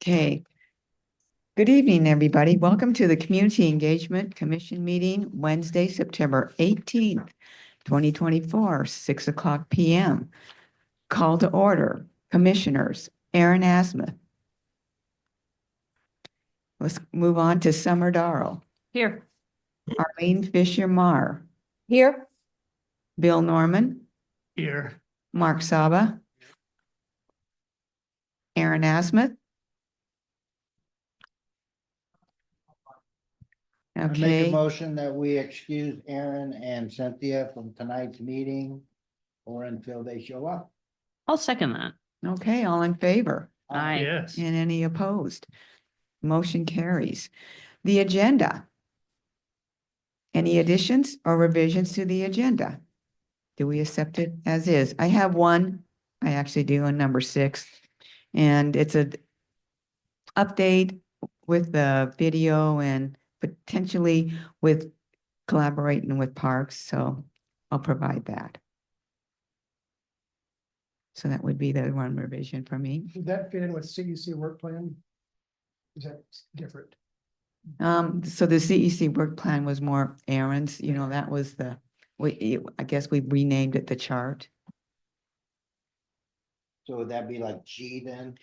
Okay. Good evening, everybody. Welcome to the Community Engagement Commission meeting, Wednesday, September 18th, 2024, 6 o'clock p.m. Call to order. Commissioners, Aaron Asmuth. Let's move on to Summer Darrell. Here. Arlene Fisher-Marr. Here. Bill Norman. Here. Mark Saba. Aaron Asmuth. I make a Okay. motion that we excuse Aaron and Cynthia from tonight's meeting or until they show up. I'll second that. Okay, all in favor? Aye. Yes. And any opposed? Motion carries. The agenda. Any additions or revisions to the agenda? Do we accept it as is? I have one. I actually do on number 6. And it's a update with the video and potentially with collaborating with parks. So I'll provide that. So that would be the one revision for me. Did that fit in with CEC work plan? Is that different? So the CEC work plan was more Aaron's, that was I guess we renamed it the chart. So would that be like G then?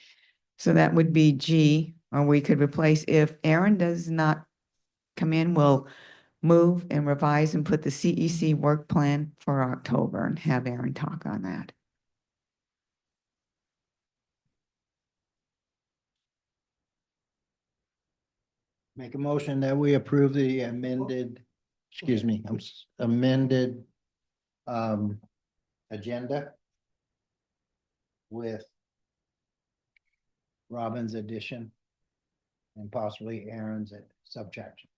So that would be G, or we could replace, if Aaron does not come in, we'll move and revise and put the CEC work plan for October and have Aaron talk on that. Make a motion that we approve the amended agenda with Robin's addition and possibly Aaron's subtraction.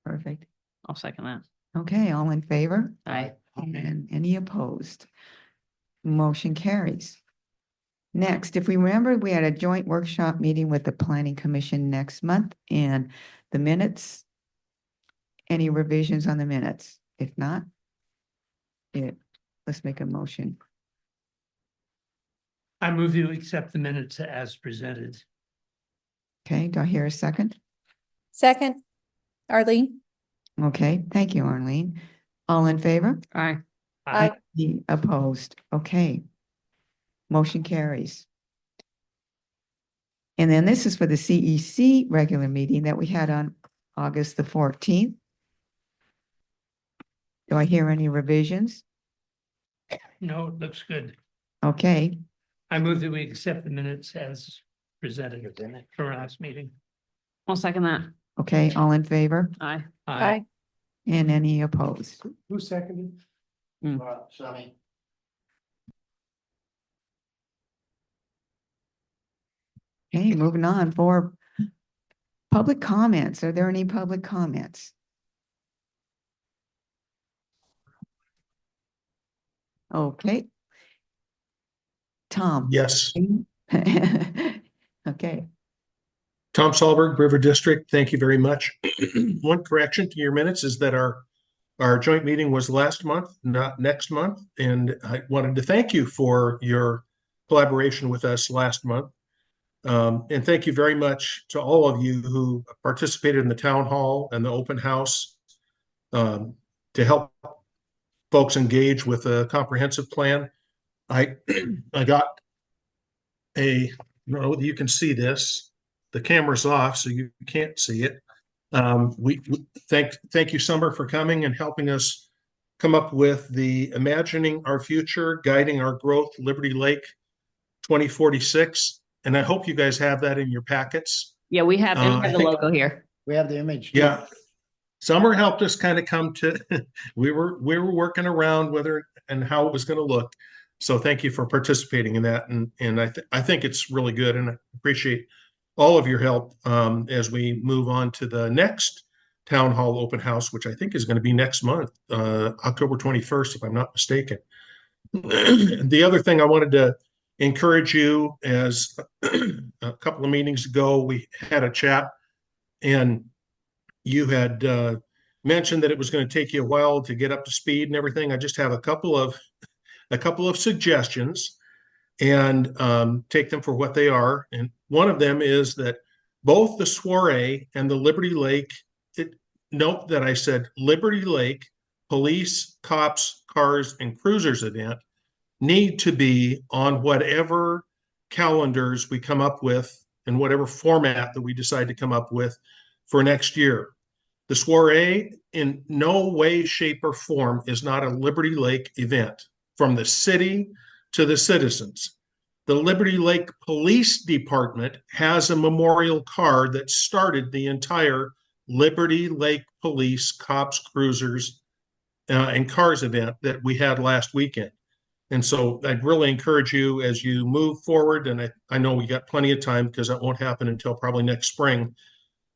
Perfect. I'll second that. Okay, all in favor? Aye. And any opposed? Motion carries. Next, if we remember, we had a joint workshop meeting with the Planning Commission next month, and the minutes, any revisions on the minutes? If not, let's make a motion. I move you accept the minutes as presented. Okay, do I hear a second? Second, Arlene. Okay, thank you, Arlene. All in favor? Aye. Aye. Any opposed? Okay. Motion carries. And then this is for the CEC regular meeting that we had on August the 14th. Do I hear any revisions? No, it looks good. Okay, I move that we accept the minutes as presented for our last meeting. I'll second that. okay, all in favor? Aye. Aye. And any opposed? Who seconded? Sonny. Okay, moving on for public comments. Are there any public comments? Okay. Tom? Yes, Okay, Tom Solberg, River District, thank you very much. One correction to your minutes is that our joint meeting was last month, not next month. And I wanted to thank you for your collaboration with us last month. And thank you very much to all of you who participated in the town hall and the open house to help folks engage with a comprehensive plan. I got I don't know whether you can see this. The camera's off, so you can't see it. We thank you, Summer, for coming and helping us come up with the Imagining Our Future, Guiding Our Growth, Liberty Lake 2046. And I hope you guys have that in your packets. Yeah, we have I the think- logo here. We have the image. too. Yeah. Summer helped us kind of come to, we were working around whether and how it was going to look. So thank you for participating in that. And I think it's really good, and I appreciate all of your help as we move on to the next town hall open house, which I think is going to be next month, October 21st, if I'm not mistaken. The other thing I wanted to encourage you, as a couple of meetings ago, we had a chat and you had mentioned that it was going to take you a while to get up to speed and everything. I just have a couple of suggestions. and take them for what they are. And one of them is that both the soiree and the Liberty Lake, note that I said Liberty Lake Police, Cops, Cars, and Cruisers event need to be on whatever calendars we come up with in whatever format that we decide to come up with for next year. The soiree in no way, shape, or form is not a Liberty Lake event from the city to the citizens. The Liberty Lake Police Department has a memorial car that started the entire Liberty Lake Police, Cops, Cruisers, and Cars event that we had last weekend. And so I'd really encourage you as you move forward, and I know we got plenty of time because that won't happen until probably next spring,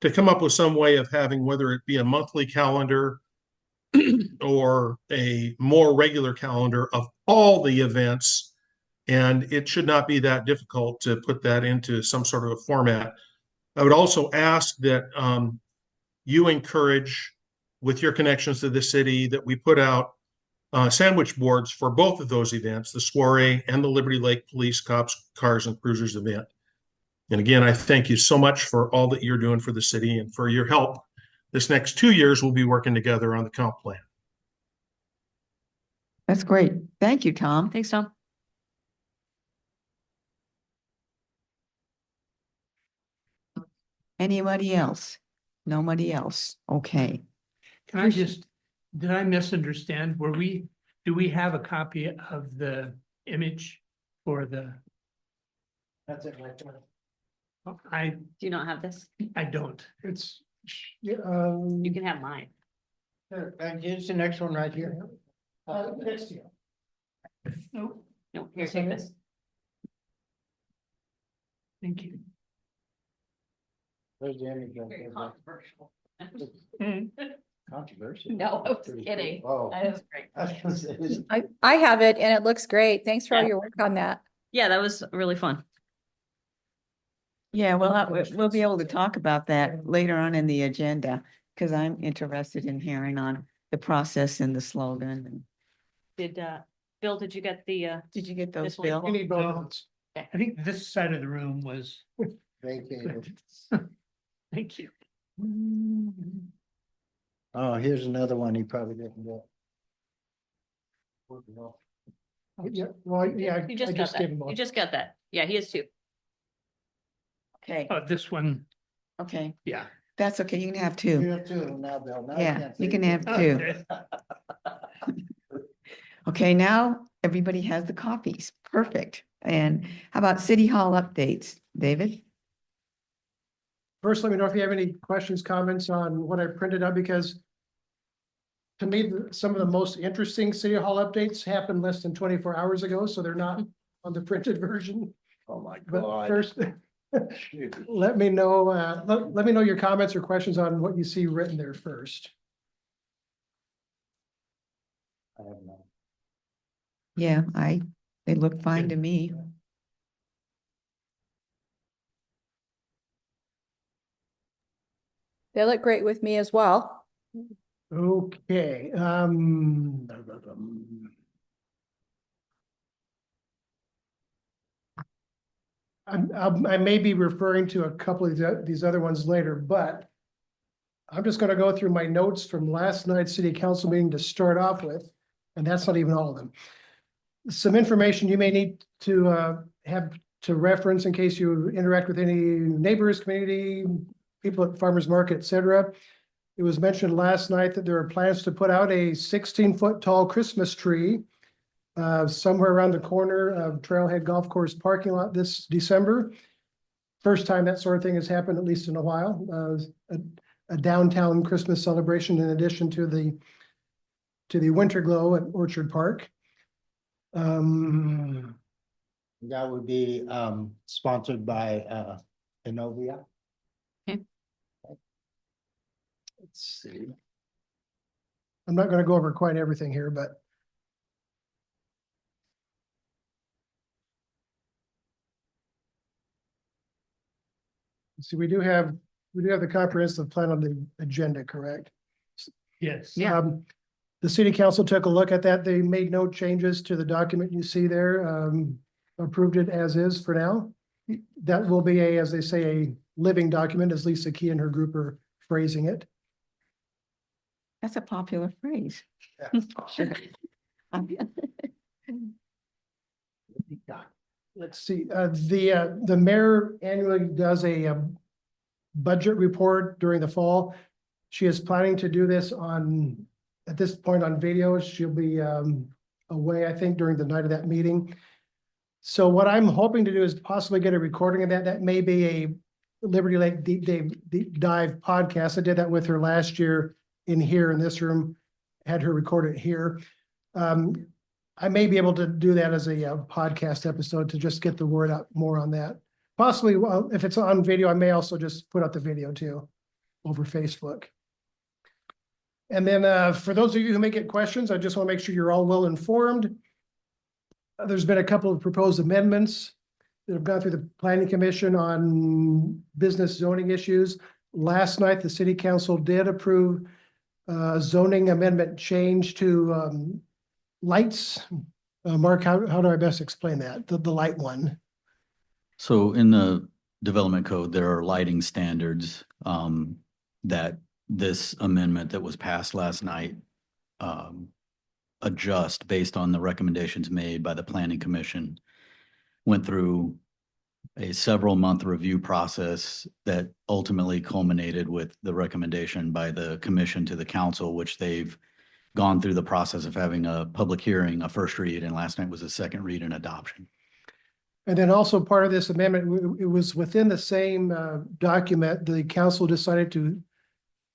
to come up with some way of having, whether it be a monthly calendar or a more regular calendar of all the events. And it should not be that difficult to put that into some sort of a format. I would also ask that you encourage, with your connections to the city, that we put out sandwich boards for both of those events, the soiree and the Liberty Lake Police, Cops, Cars, and Cruisers event. And again, I thank you so much for all that you're doing for the city and for your help. This next 2 years, we'll be working together on the comp plan. That's great. Thank you, Tom. Thanks, Tom. Anybody else? Nobody else? Okay. Can I just, did I misunderstand? Do we have a copy of the image for the, That's it right there. I Do you not have this? don't. It's, You can have mine. Here, and here's the next one right here. next to you. Nope, No, here, take this. thank you. There's the image. right Very there. controversial. Controversial. No, I was Pretty kidding. cool. Oh. That is great. I was gonna say, this- I have it and it looks great. Thanks for all Yeah. your work on that. Yeah, that was really fun. Yeah, well, we'll be able to talk about that later on in the agenda, because I'm interested in hearing on the process and the slogan. And Did, Bill, did you get the, did you get those, This one. Bill? You need both of those. I think this side of the room was, vacated. thank you. Oh, here's another one he probably didn't get. Yeah, well, yeah, you I just got just gave that. them all. You just got that. Yeah, he is too. Okay, This one, okay, yeah. that's okay. You can have two. You have two now, Bill. Now I Yeah, can't you see can you. have two. Okay. Okay, now everybody has the copies. Perfect. And how about City Hall updates? David? First, let me know if you have any questions, comments on what I printed out, because to me, some of the most interesting City Hall updates happened less than 24 hours ago, so they're not on the printed version. Oh, my But God. first, let me know, let me know your comments or questions on what you see written there first. I have none. Yeah, they look fine to me. They look great with me as well. Okay, I may be referring to a couple of these other ones later, but I'm just gonna go through my notes from last night's city council meeting to start off with, and that's not even all of them. Some information you may need to have to reference in case you interact with any neighbors, community, people at farmers market, et cetera. It was mentioned last night that there are plans to put out a 16-foot tall Christmas tree somewhere around the corner of Trailhead Golf Course parking lot this December. First time that sort of thing has happened, at least in a while. A downtown Christmas celebration in addition to the winter glow at Orchard Park. That would be sponsored by Innovia. Let's see. I'm not gonna go over quite everything here, but. See, we do have the comprehensive plan on the agenda, correct? Yes. Yeah. The city council took a look at that. They made no changes to the document you see there. approved it as is for now. That will be a, as they say, a living document, as Lisa Key and her group are phrasing it. That's a popular phrase. Sure. Let's see, the mayor annually does a budget report during the fall. She is planning to do this at this point on video. She'll be away, I think, during the night of that meeting. So what I'm hoping to do is possibly get a recording of that. That may be a Liberty Lake Deep Dive podcast. I did that with her last year in this room, had her record it here. I may be able to do that as a podcast episode to just get the word out more on that. Possibly, well, if it's on video, I may also just put out the video too over Facebook. And then for those of you who may get questions, I just want to make sure you're all well informed. There's been a couple of proposed amendments that have gone through the Planning Commission on business zoning issues. Last night, the City Council did approve zoning amendment change to lights. Mark, how do I best explain that? The light one. So in the development code, there are lighting standards that this amendment that was passed last night adjust based on the recommendations made by the Planning Commission. Went through a several month review process that ultimately culminated with the recommendation by the commission to the council, which they've gone through the process of having a public hearing, a first read, and last night was a second read and adoption. And then also part of this amendment, it was within the same document, the council decided to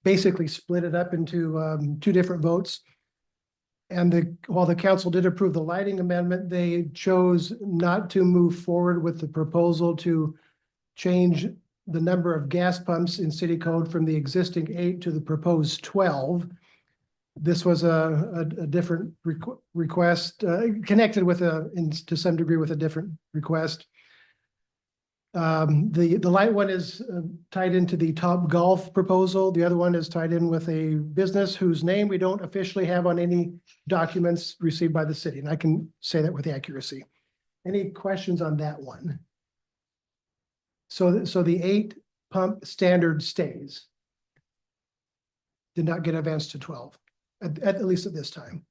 basically split it up into two different votes. And while the council did approve the lighting amendment, they chose not to move forward with the proposal to change the number of gas pumps in city code from the existing 8 to the proposed 12. This was a different request, connected with to some degree with a different request. The light one is tied into the Top Golf proposal. The other one is tied in with a business whose name we don't officially have on any documents received by the city, and I can say that with accuracy. Any questions on that one? So the 8 pump standard stays. Did not get advanced to 12, at least at this time.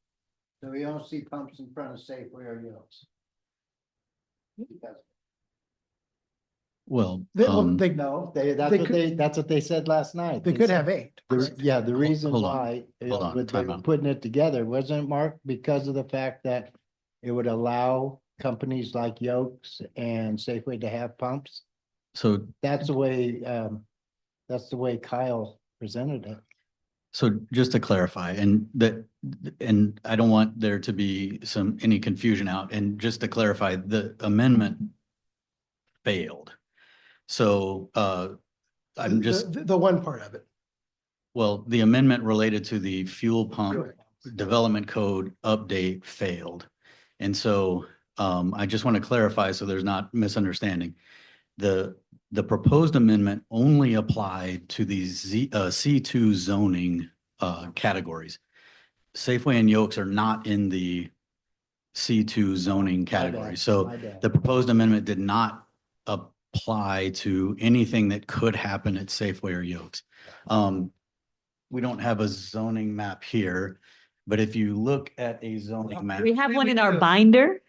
So we don't see pumps in front of Safeway or Yelps. Well, They No, that's what they said last night. could have 8. Yeah, the reason hold on. why Hold on, they time were out. putting it together, wasn't it, Mark? Because of the fact that it would allow companies like Yokes and Safeway to have pumps. so That's the way Kyle presented it. So just to clarify, and I don't want there to be any confusion out, and just to clarify, the amendment failed. So I'm just, The one part of it. well, the amendment related to the fuel pump development code update failed. And so I just want to clarify so there's not misunderstanding. The proposed amendment only applied to these C2 zoning categories. Safeway and Yokes are not in the C2 zoning category. So My bad. the proposed amendment did not apply to anything that could happen at Safeway or Yokes. We don't have a zoning map here, but if you look at a zoning map. We have one in our binder.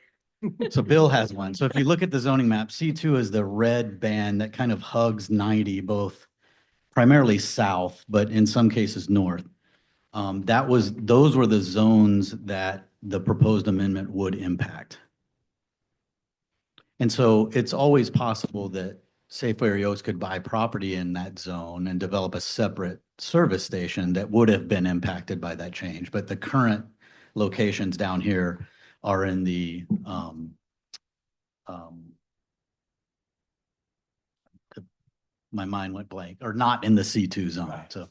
So Bill has one. So if you look at the zoning map, C2 is the red band that kind of hugs 90, both primarily south, but in some cases north. Those were the zones that the proposed amendment would impact. And so it's always possible that Safeway or Yokes could buy property in that zone and develop a separate service station that would have been impacted by that change. But the current locations down here are in the my mind went blank, or not in the C2 zone. So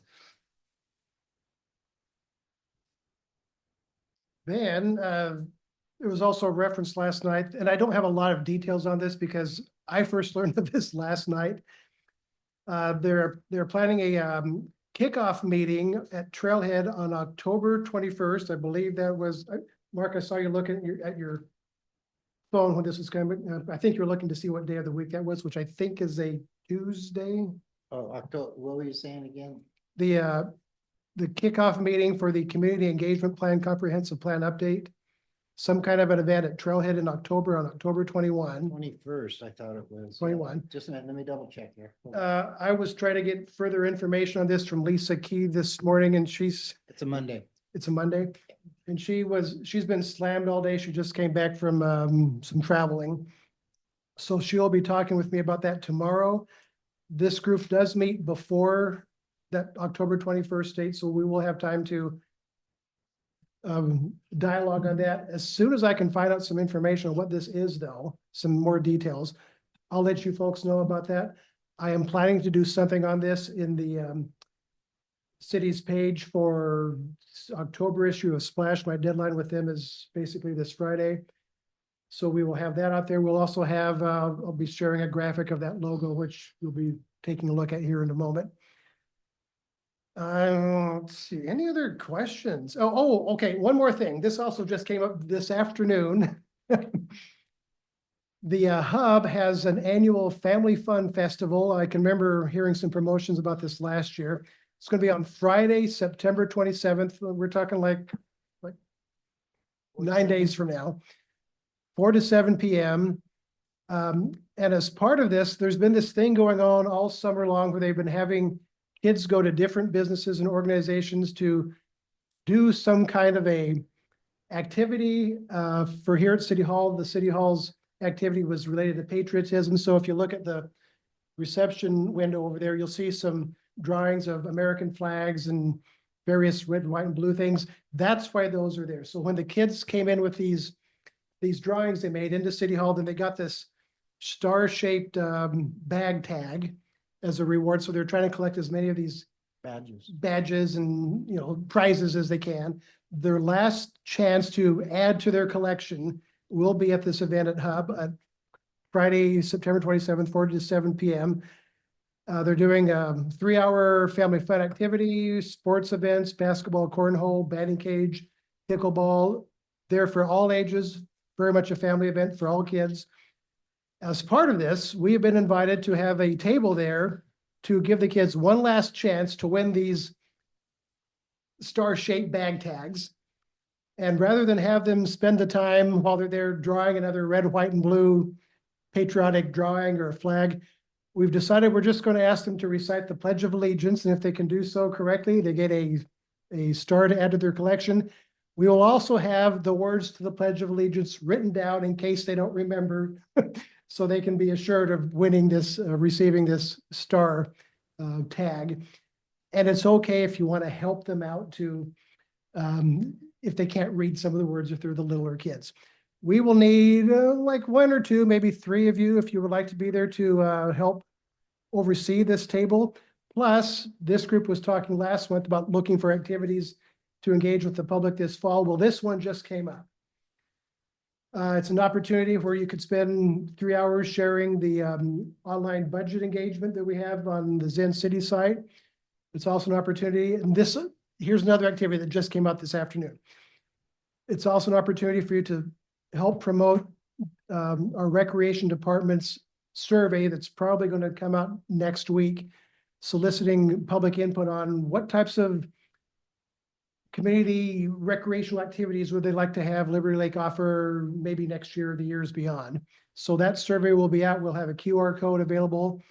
Then there was also referenced last night, and I don't have a lot of details on this because I first learned of this last night. They're planning a kickoff meeting at Trailhead on October 21st. I believe that was, Mark, I saw you looking at your phone when this was coming. I think you're looking to see what day of the week that was, which I think is a Tuesday. Oh, October, what were you saying again? The kickoff meeting for the Community Engagement Plan Comprehensive Plan Update. Some kind of an event at Trailhead in October, on October 21. 21st, I thought it was. 21. Just a minute, let me double check here. I was trying to get further information on this from Lisa Key this morning, and It's a Monday. it's a Monday. And she's been slammed all day. She just came back from some traveling. So she'll be talking with me about that tomorrow. This group does meet before that October 21st date, so we will have time to dialogue on that. As soon as I can find out some information on what this is, though, some more details, I'll let you folks know about that. I am planning to do something on this in the city's page for October issue of Splash. My deadline with them is basically this Friday. So we will have that out there. We'll also have, I'll be sharing a graphic of that logo, which you'll be taking a look at here in a moment. Let's see, any other questions? Okay, one more thing. This also just came up this afternoon. The Hub has an annual Family Fun Festival. I can remember hearing some promotions about this last year. It's going to be on Friday, September 27th. We're talking like 9 days from now, 4 to 7 p.m. And as part of this, there's been this thing going on all summer long where they've been having kids go to different businesses and organizations to do some kind of a activity for here at City Hall. The City Hall's activity was related to patriotism. So if you look at the reception window over there, you'll see some drawings of American flags and various red, white, and blue things. That's why those are there. So when the kids came in with these drawings they made into City Hall, then they got this star-shaped bag tag as a reward. So they're trying to collect as many of these badges and, you know, prizes as they can. Their last chance to add to their collection will be at this event at Hub at Friday, September 27th, 4 to 7 p.m. They're doing a 3-hour family fun activity, sports events, basketball, cornhole, batting cage, pickleball. They're for all ages, very much a family event for all kids. As part of this, we have been invited to have a table there to give the kids one last chance to win these star-shaped bag tags. And rather than have them spend the time while they're there drawing another red, white, and blue patriotic drawing or a flag, we've decided we're just going to ask them to recite the Pledge of Allegiance. And if they can do so correctly, they get a star to add to their collection. We will also have the words to the Pledge of Allegiance written down in case they don't remember, so they can be assured of winning this, receiving this star tag. And it's okay if you want to help them out to, if they can't read some of the words, if they're the littler kids. We will need like 1 or 2, maybe 3 of you, if you would like to be there to help oversee this table. Plus, this group was talking last month about looking for activities to engage with the public this fall. Well, this one just came up. It's an opportunity where you could spend 3 hours sharing the online budget engagement that we have on the Zen City site. It's also an opportunity, and here's another activity that just came out this afternoon. It's also an opportunity for you to help promote our recreation department's survey that's probably going to come out next week, soliciting public input on what types of community recreational activities would they like to have Liberty Lake offer maybe next year or the years beyond. So that survey will be out. We'll have a QR code available.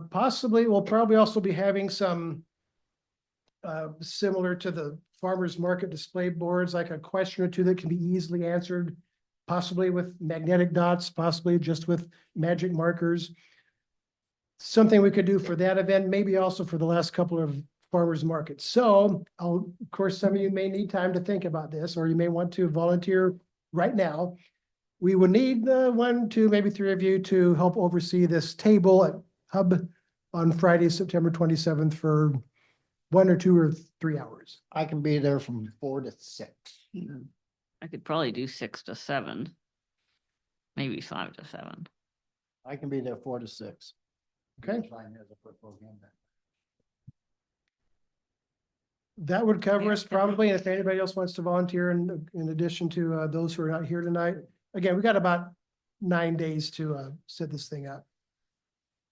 Possibly, we'll probably also be having some similar to the farmers market display boards, like a question or two that can be easily answered, possibly with magnetic dots, possibly just with magic markers. Something we could do for that event, maybe also for the last couple of farmers markets. So of course, some of you may need time to think about this, or you may want to volunteer right now. We will need 1, 2, maybe 3 of you to help oversee this table at Hub on Friday, September 27th for 1 or 2 or 3 hours. I can be there from 4 to 6. I could probably do 6 to 7. Maybe 5 to 7. I can be there 4 to 6. Okay. Fine, there's a football game then. That would cover Yeah, us probably. And if anybody else wants to volunteer in addition to those who are not here tonight, again, we got about 9 days to set this thing up.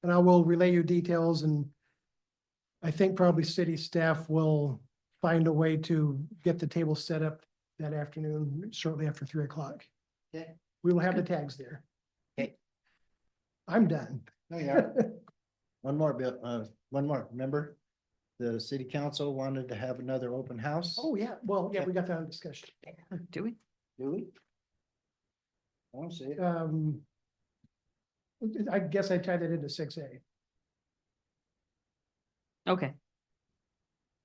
And I will relay you details, and I think probably city staff will find a way to get the table set up that afternoon, shortly after 3 o'clock. Okay. We will have the tags there. Okay. I'm done. No, yeah. One more, Bill, one more. Remember, the city council wanted to have another open house? Oh, yeah, well, yeah, we got that on discussion. Do we? Do we? I don't see it. I guess I tied it into 6A. Okay.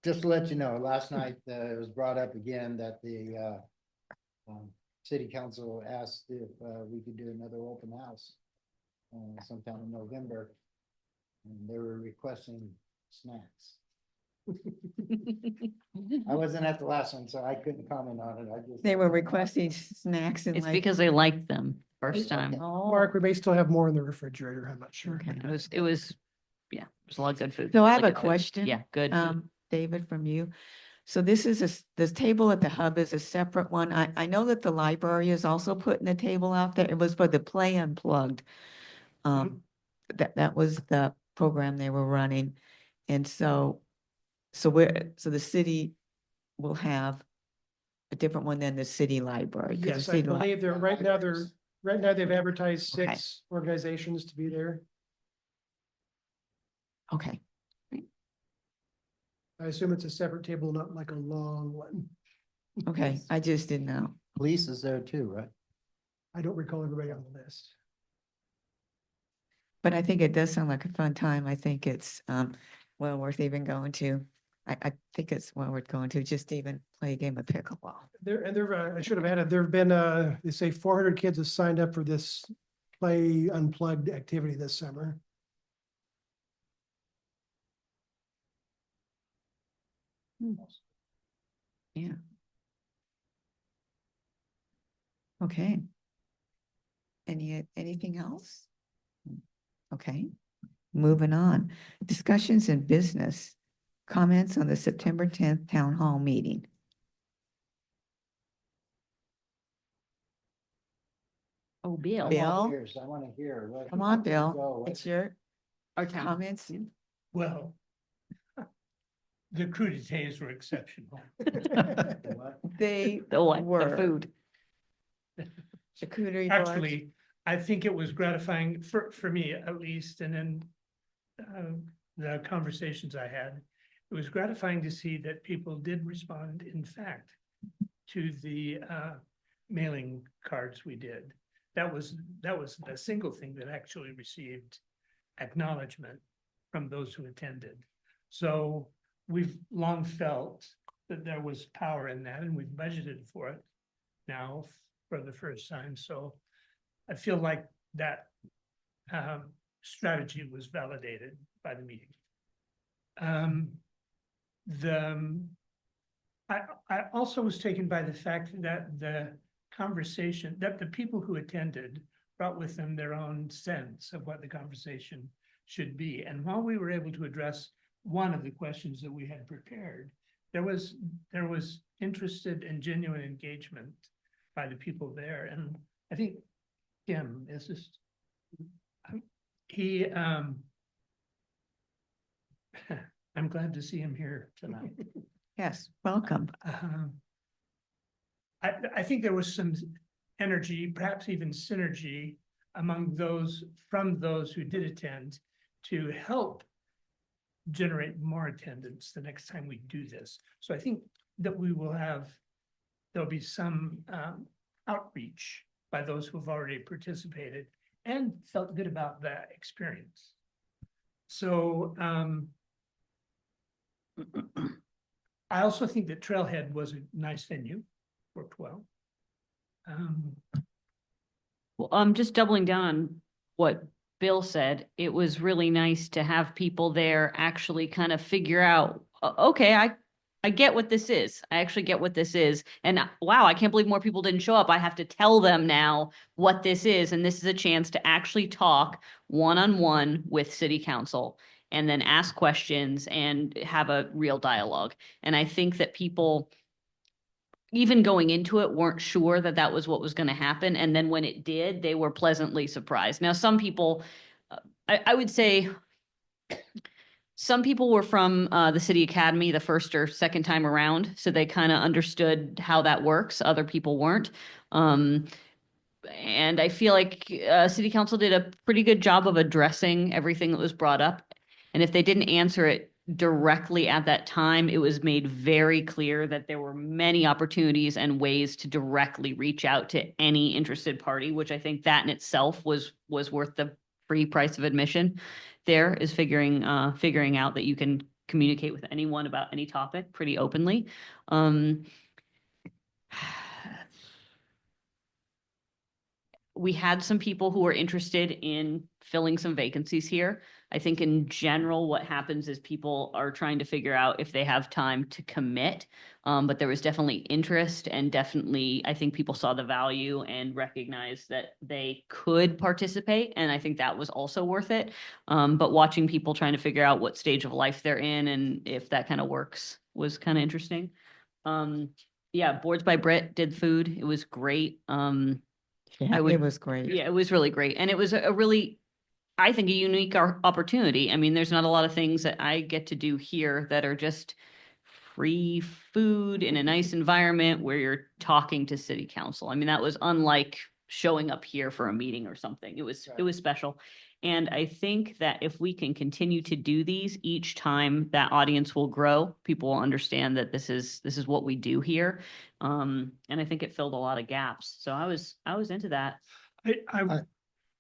Just to let you know, last night, it was brought up again that the, city council asked if, we could do another open house sometime in November. And they were requesting snacks. I wasn't at the last one, so I couldn't comment on it. I just. They were requesting snacks and It's like. because they liked them first time. Oh, Mark, we may still have more in the refrigerator, I'm not sure. okay. It was, yeah, there's a lot of good food. So I have really a good food. question. Yeah, good. David, from you. So this is this table at the hub is a separate one. I know that the library is also putting a table out there. It was for the Play Unplugged. That was the program they were running. And so the city will have a different one than the city library. 'cause the Yes, I city li- believe right now they've advertised Okay. 6 organizations to be there. Okay, I assume it's a separate table, not like a long one. okay. I just didn't know. Police is there too, right? I don't recall everybody on the list. But I think it does sound like a fun time. I think it's well worth even going to. I think it's well worth going to just even play a game of pickleball. I should have added, there've been, they say 400 kids have signed up for this Play Unplugged activity this summer. Yeah. Okay. Anything else? Okay, moving on. Discussions in business. Comments on the September 10th town hall meeting. Oh, Bill. Bill? I want to hear. what- Come on, go, Bill. what- It's your Our town. comments. Well, the crudités were exceptional. what? They The what? were. The food. Charcuterie boards. Actually, I think it was gratifying for me at least, and then the conversations I had. It was gratifying to see that people did respond, in fact, to the mailing cards we did. That was the single thing that actually received acknowledgement from those who attended. So we've long felt that there was power in that, and we've budgeted for it now for the first time. So I feel like that strategy was validated by the meeting. I also was taken by the fact that the conversation, that the people who attended brought with them their own sense of what the conversation should be. And while we were able to address one of the questions that we had prepared, there was interested and genuine engagement by the people there. And I think Kim is just, I'm glad to see him here tonight. Yes, welcome. I think there was some energy, perhaps even synergy among those, from those who did attend to help generate more attendance the next time we do this. So I think that we will have, there'll be some outreach by those who have already participated and felt good about that experience. So I also think that Trailhead was a nice venue, worked well. Well, I'm just doubling down on what Bill said. It was really nice to have people there actually kind of figure out, okay, I get what this is. I actually get what this is. And wow, I can't believe more people didn't show up. I have to tell them now what this is. And this is a chance to actually talk one-on-one with city council and then ask questions and have a real dialogue. And I think that people, even going into it, weren't sure that that was what was going to happen. And then when it did, they were pleasantly surprised. Now, some people, I would say, some people were from the City Academy the first or second time around, so they kind of understood how that works. Other people weren't. And I feel like City Council did a pretty good job of addressing everything that was brought up. And if they didn't answer it directly at that time, it was made very clear that there were many opportunities and ways to directly reach out to any interested party, which I think that in itself was worth the free price of admission. There is figuring out that you can communicate with anyone about any topic pretty openly. We had some people who were interested in filling some vacancies here. I think in general, what happens is people are trying to figure out if they have time to commit. But there was definitely interest, and definitely, I think people saw the value and recognized that they could participate. And I think that was also worth it. But watching people trying to figure out what stage of life they're in and if that kind of works was kind of interesting. Yeah, Boards by Brit did food. It was great. Yeah, would- it was great. Yeah, it was really great. And it was a really, I think, a unique opportunity. I mean, there's not a lot of things that I get to do here that are just free food in a nice environment where you're talking to city council. I mean, that was unlike showing up here for a meeting or something. It was special. And I think that if we can continue to do these each time, that audience will grow. People will understand that this is what we do here. And I think it filled a lot of gaps. So I was into that.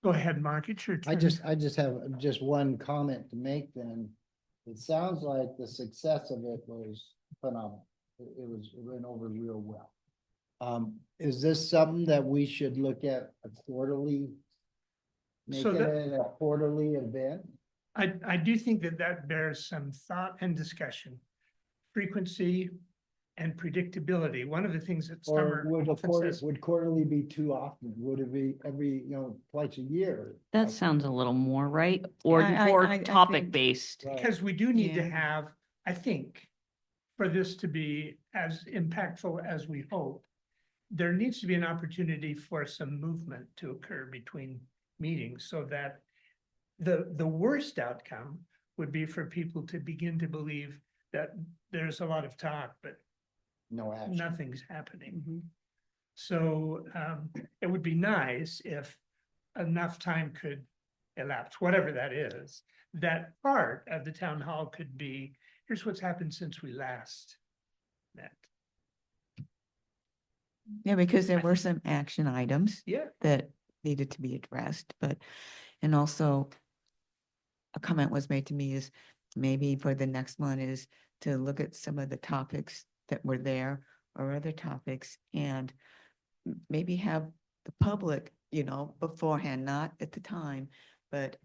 Go ahead, Mark, it's your turn. I just have just one comment to make then. It sounds like the success of it was phenomenal. It went over real well. Is this something that we should look at a quarterly? Make So it that- a quarterly event? I do think that bears some thought and discussion. Frequency and predictability. One of the things that Or Summer often says, would quarterly be too often? Would it be every, twice a year? That sounds a little more right, or I topic think- based. Right. because we do need to Yeah. have, I think, for this to be as impactful as we hope, there needs to be an opportunity for some movement to occur between meetings so that the worst outcome would be for people to begin to believe that there's a lot of talk, but No action. nothing's happening. So it would be nice if enough time could elapse, whatever that is. That part of the town hall could be, here's what's happened since we last met. Yeah, because there were some action items Yeah. that needed to be addressed, and also a comment was made to me is maybe for the next one is to look at some of the topics that were there or other topics and maybe have the public, beforehand, not at the time, but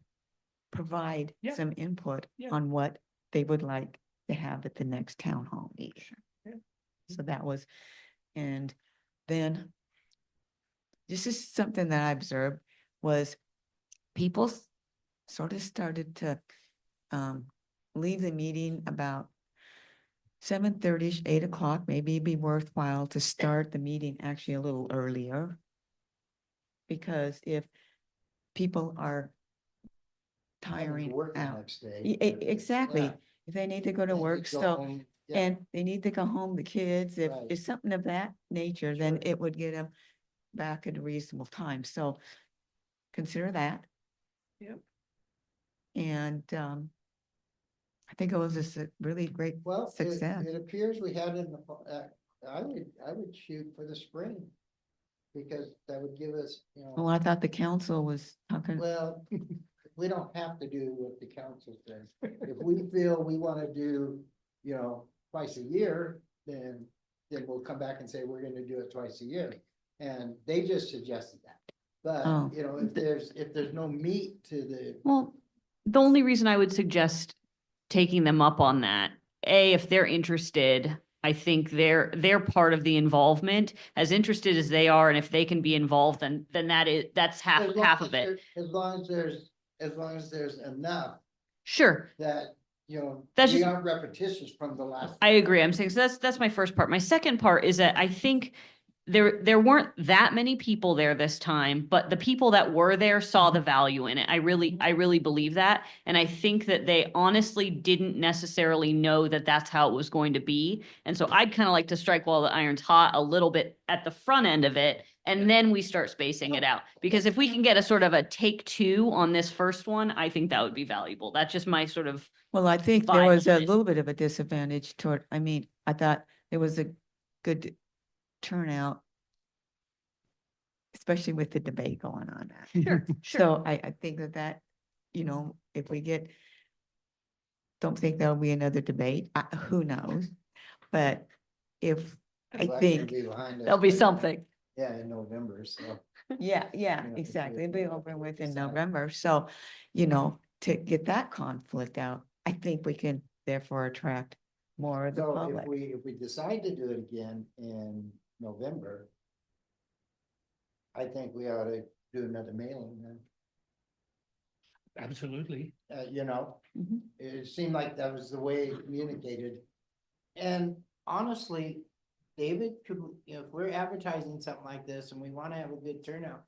provide Yeah. some input Yeah. on what they would like to have at the next town hall meeting. Yeah. So that was, and then this is something that I observed was people sort of started to leave the meeting about 7:30, 8 o'clock. Maybe it'd be worthwhile to start the meeting actually a little earlier. Because if people are Having to tiring work the out, next day. exactly, Yeah. if they need to go to They work, could go so. home, yeah. And they need to go home, the kids, if Right. it's something of that nature, then Sure. it would get them back at a reasonable time, so consider that. Yep. And I think it was just a really great Well, success. it appears we had it in the, I would shoot for the spring. Because that would give us, Well, I thought the council was talking, well, we don't have to do what the council says. If we feel we want to do, twice a year, then we'll come back and say, we're gonna do it twice a year. And they just suggested that. But, Oh. if there's no meat to the, Well, the only reason I would suggest taking them up on that, if they're interested, I think they're part of the involvement, as interested as they are, and if they can be involved, then that's half as long half as of it. as long as there's enough Sure. that, you know, That's we just- aren't repetitious from the last. I agree. I'm saying, so that's my first part. My second part is that I think there weren't that many people there this time, but the people that were there saw the value in it. I really believe that. And I think that they honestly didn't necessarily know that that's how it was going to be. And so I'd kind of like to strike while the iron's hot a little bit at the front end of it. And then we start spacing it out. Because if we can get a sort of a take two on this first one, I think that would be valuable. That's just my sort of, Well, I think there vibe was on a it. little bit of a disadvantage toward, I mean, I thought there was a good turnout, especially with the debate going on. sure. So I think that, you know, if we get, don't think there'll be another debate, who knows? But if, I Election think, be behind us There'll be by- something. Yeah, in November, so. yeah, Yeah, exactly, if it'll be we over with in decide. November, so, you know, to get that conflict out, I think we can therefore attract more of the So public. if we decide to do it again in November, I think we ought to do another mailing then. Absolutely. You know, Mhm. it seemed like that was the way it communicated. And honestly, David, if we're advertising something like this and we want to have a good turnout,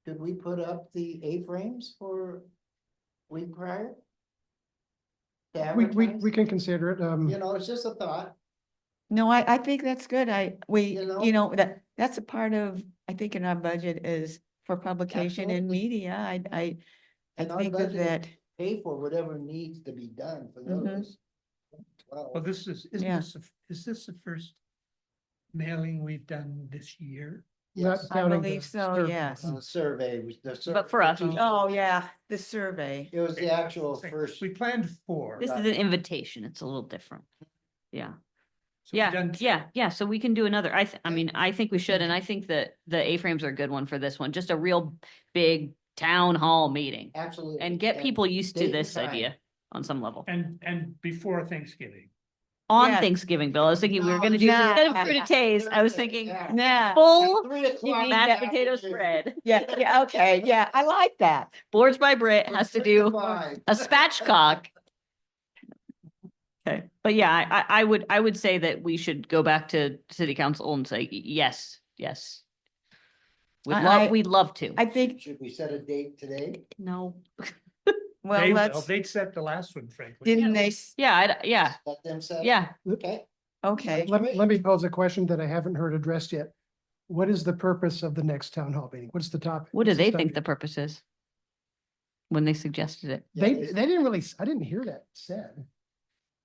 could we put up the A-frames for week prior? To We advertise? can consider it. You know, it's just a thought. No, I think that's good. You know? You know, that's a part of, I think in our budget is for publication and Absolutely. media. I And our think of budget is that, Pay for whatever needs to be done for Mhm. those. Well, 12. Yeah. is this the first mailing we've done this year? Yes, Not I counting believe the so, survey. yes. the survey was the. But for us, Oh, yeah, the survey. It was the actual It's like, first. We planned 4. This is an invitation. It's a little different. Yeah. So we've Yeah, done 2. yeah. So we can do another. I mean, I think we should, and I think that the A-frames are a good one for this one. Just a real big town hall meeting Absolutely. and get people used to date and this time. idea on some level. And before Thanksgiving. On Yes. Thanksgiving, Bill, I was thinking we were No, gonna do, yeah. instead of cruditates, I was thinking Yeah. Yeah, full At 3 o'clock. mashed in the potato afternoon. spread. yeah, okay, yeah, I like that. Boards by Brit From has to 6 do 5. a spatchcock. Okay, but yeah, I would say that we should go back to city council and say, yes, yes. We'd love to. I think, Should we set a date today? No, well, They will. let's, They'd set the last one, frankly. didn't they, yeah, Let them set. it? yeah. Okay. okay, Let me pose a question that I haven't heard addressed yet. What is the purpose of the next town hall meeting? What's the topic? What do What's the they think the subject? purpose is? When they suggested it? Yeah, They didn't really, I didn't hear that said.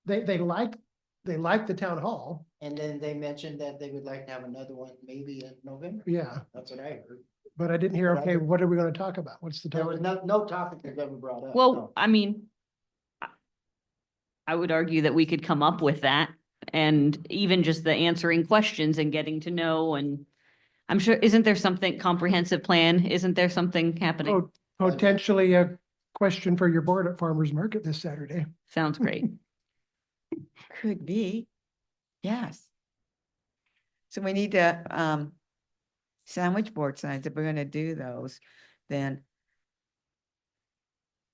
They like the town hall. And then they mentioned that they would like to have another one maybe in November. Yeah, That's what I heard. but I didn't hear, But I okay, didn't- what are we gonna talk about? What's the There was topic? no topic that ever brought up. Well, no. I mean, I would argue that we could come up with that and even just the answering questions and getting to know and I'm sure, isn't there something comprehensive plan? Isn't there something happening? Oh, potentially a question for your board at Farmers Market this Saturday. Sounds great. could be, yes. So we need to, sandwich board signs, if we're gonna do those, then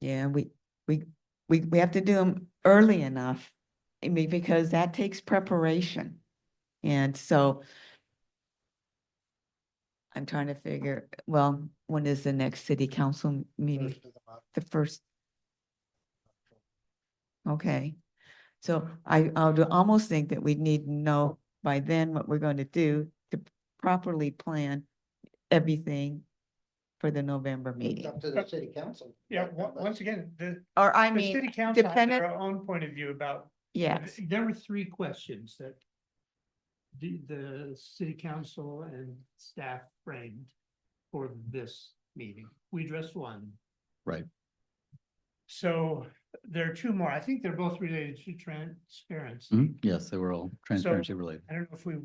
yeah, we have to do them early enough. I mean, because that takes preparation. And so I'm trying to figure, well, when is the next city council meeting? First of the month. The first. Okay, so I would almost think that we need to know by then what we're going to do to properly plan everything for the November It's meeting. up to the city council. Yeah, once again, Or I the mean, city council has dependent- their own point of view about. yes, There were 3 questions that the city council and staff framed for this meeting. We addressed 1. Right. So there are 2 more. I think they're both related to transparency. Mhm. Yes, they were all transparency related. I don't know if we.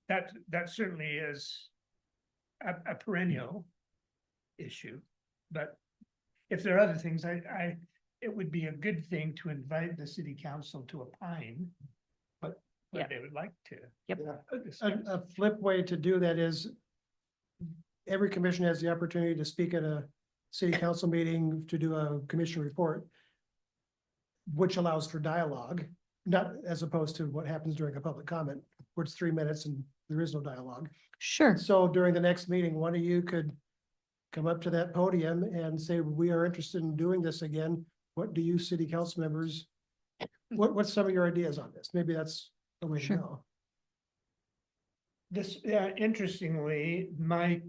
That certainly is a perennial issue, but if there are other things, it would be a good thing to invite the city council to opine. But Yeah. they would like to. Yep. discuss. A flip way to do that is every commission has the opportunity to speak at a city council meeting to do a commission report. which allows for dialogue, not as opposed to what happens during a public comment, where it's 3 minutes and there is no dialogue. Sure. So during the next meeting, one of you could come up to that podium and say, we are interested in doing this again. What do you city council members, what's some of your ideas on this? Maybe that's the way to Sure. go. This, interestingly, my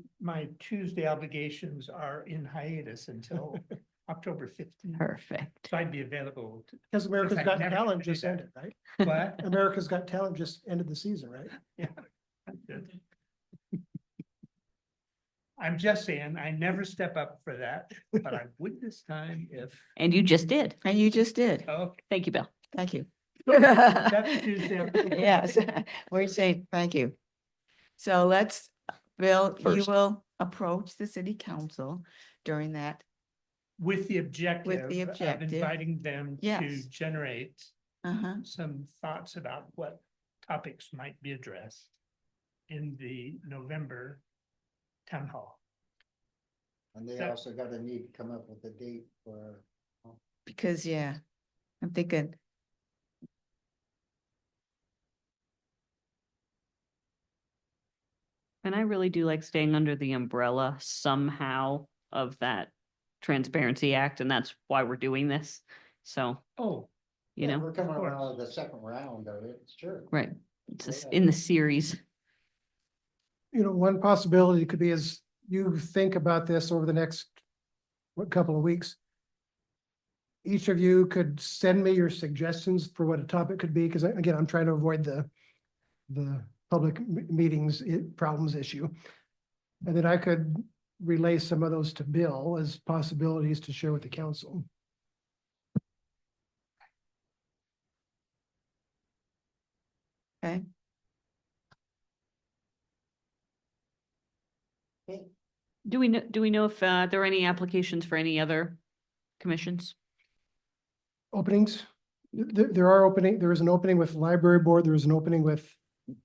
Tuesday obligations are in hiatus until October 15th. Perfect. So I'd be available. Because America's I've Got never Talent did just that. ended, right? But America's Got Talent just ended the season, right? I'm just saying, I never step up for that, but I would this time if, And you just did. And you just did. okay. Thank you, Bill. Thank you. That's Tuesday. Yes, we're saying thank you. So let's, Bill, you First. will approach the city council during that. With the objective of objective, inviting them to yes. generate Uh-huh. some thoughts about what topics might be addressed in the November town hall. And they That- also got to need to come up with a date for, Because, yeah, I'm thinking, And I really do like staying under the umbrella somehow of that Transparency Act, and that's why we're doing this. So, Oh, you yeah, know, we're coming course. around with the second round of it, sure. right. It's Yeah. in the series. You know, one possibility could be as you think about this over the next, couple of weeks. Each of you could send me your suggestions for what a topic could be, because again, I'm trying to avoid the public meetings problems issue. And then I could relay some of those to Bill as possibilities to share with the council. okay, Do we know if there are any applications for any other commissions? Openings, there is an opening with library board, there is an opening with,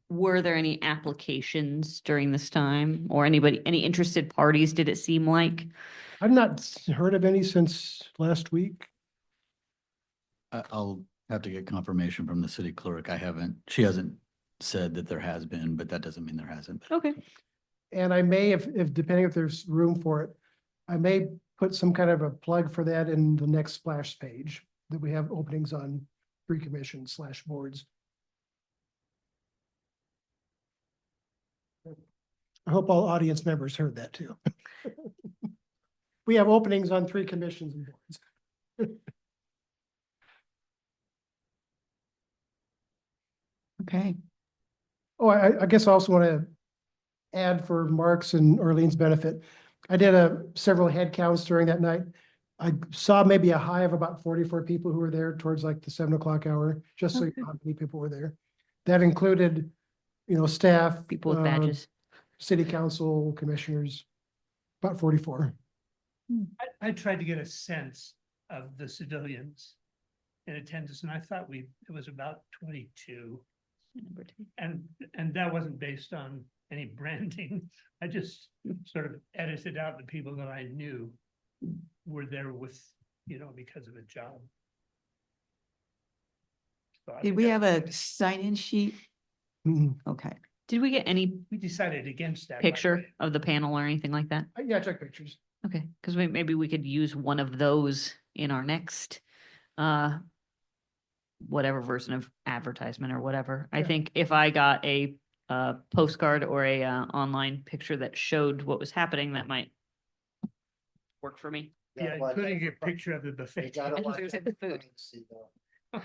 Were there any applications during this time or any interested parties, did it seem like? I've not heard of any since last week. I'll have to get confirmation from the city clerk. She hasn't said that there has been, but that doesn't mean there hasn't. Okay. And I may, if depending if there's room for it, I may put some kind of a plug for that in the next splash page, that we have openings on 3 commissions / boards. I hope all audience members heard that too. We have openings on 3 commissions and boards. okay. Oh, I guess I also want to add for Mark's and Arlene's benefit. I did several head counts during that night. I saw maybe a high of about 44 people who were there towards like the 7 o'clock hour, just so you know how many people were there. That included, staff. People with badges. City council, commissioners, about 44. I tried to get a sense of the civilians in attendance, and I thought it was about 22. And that wasn't based on any branding. I just sort of edited out the people that I knew were there with, because of a job. So I Did think we that- have a sign-in sheet? Mhm. Okay, Did we get any We decided against that. by the picture way. of the panel or anything like that? Yeah, I took pictures. Okay, because maybe we could use one of those in our next, whatever version of advertisement or whatever. I Yeah. think if I got a postcard or a online picture that showed what was happening, that might work for me. Yeah, Well, including a that's- picture of the you buffet. gotta And watch food. the Food. privacy, though.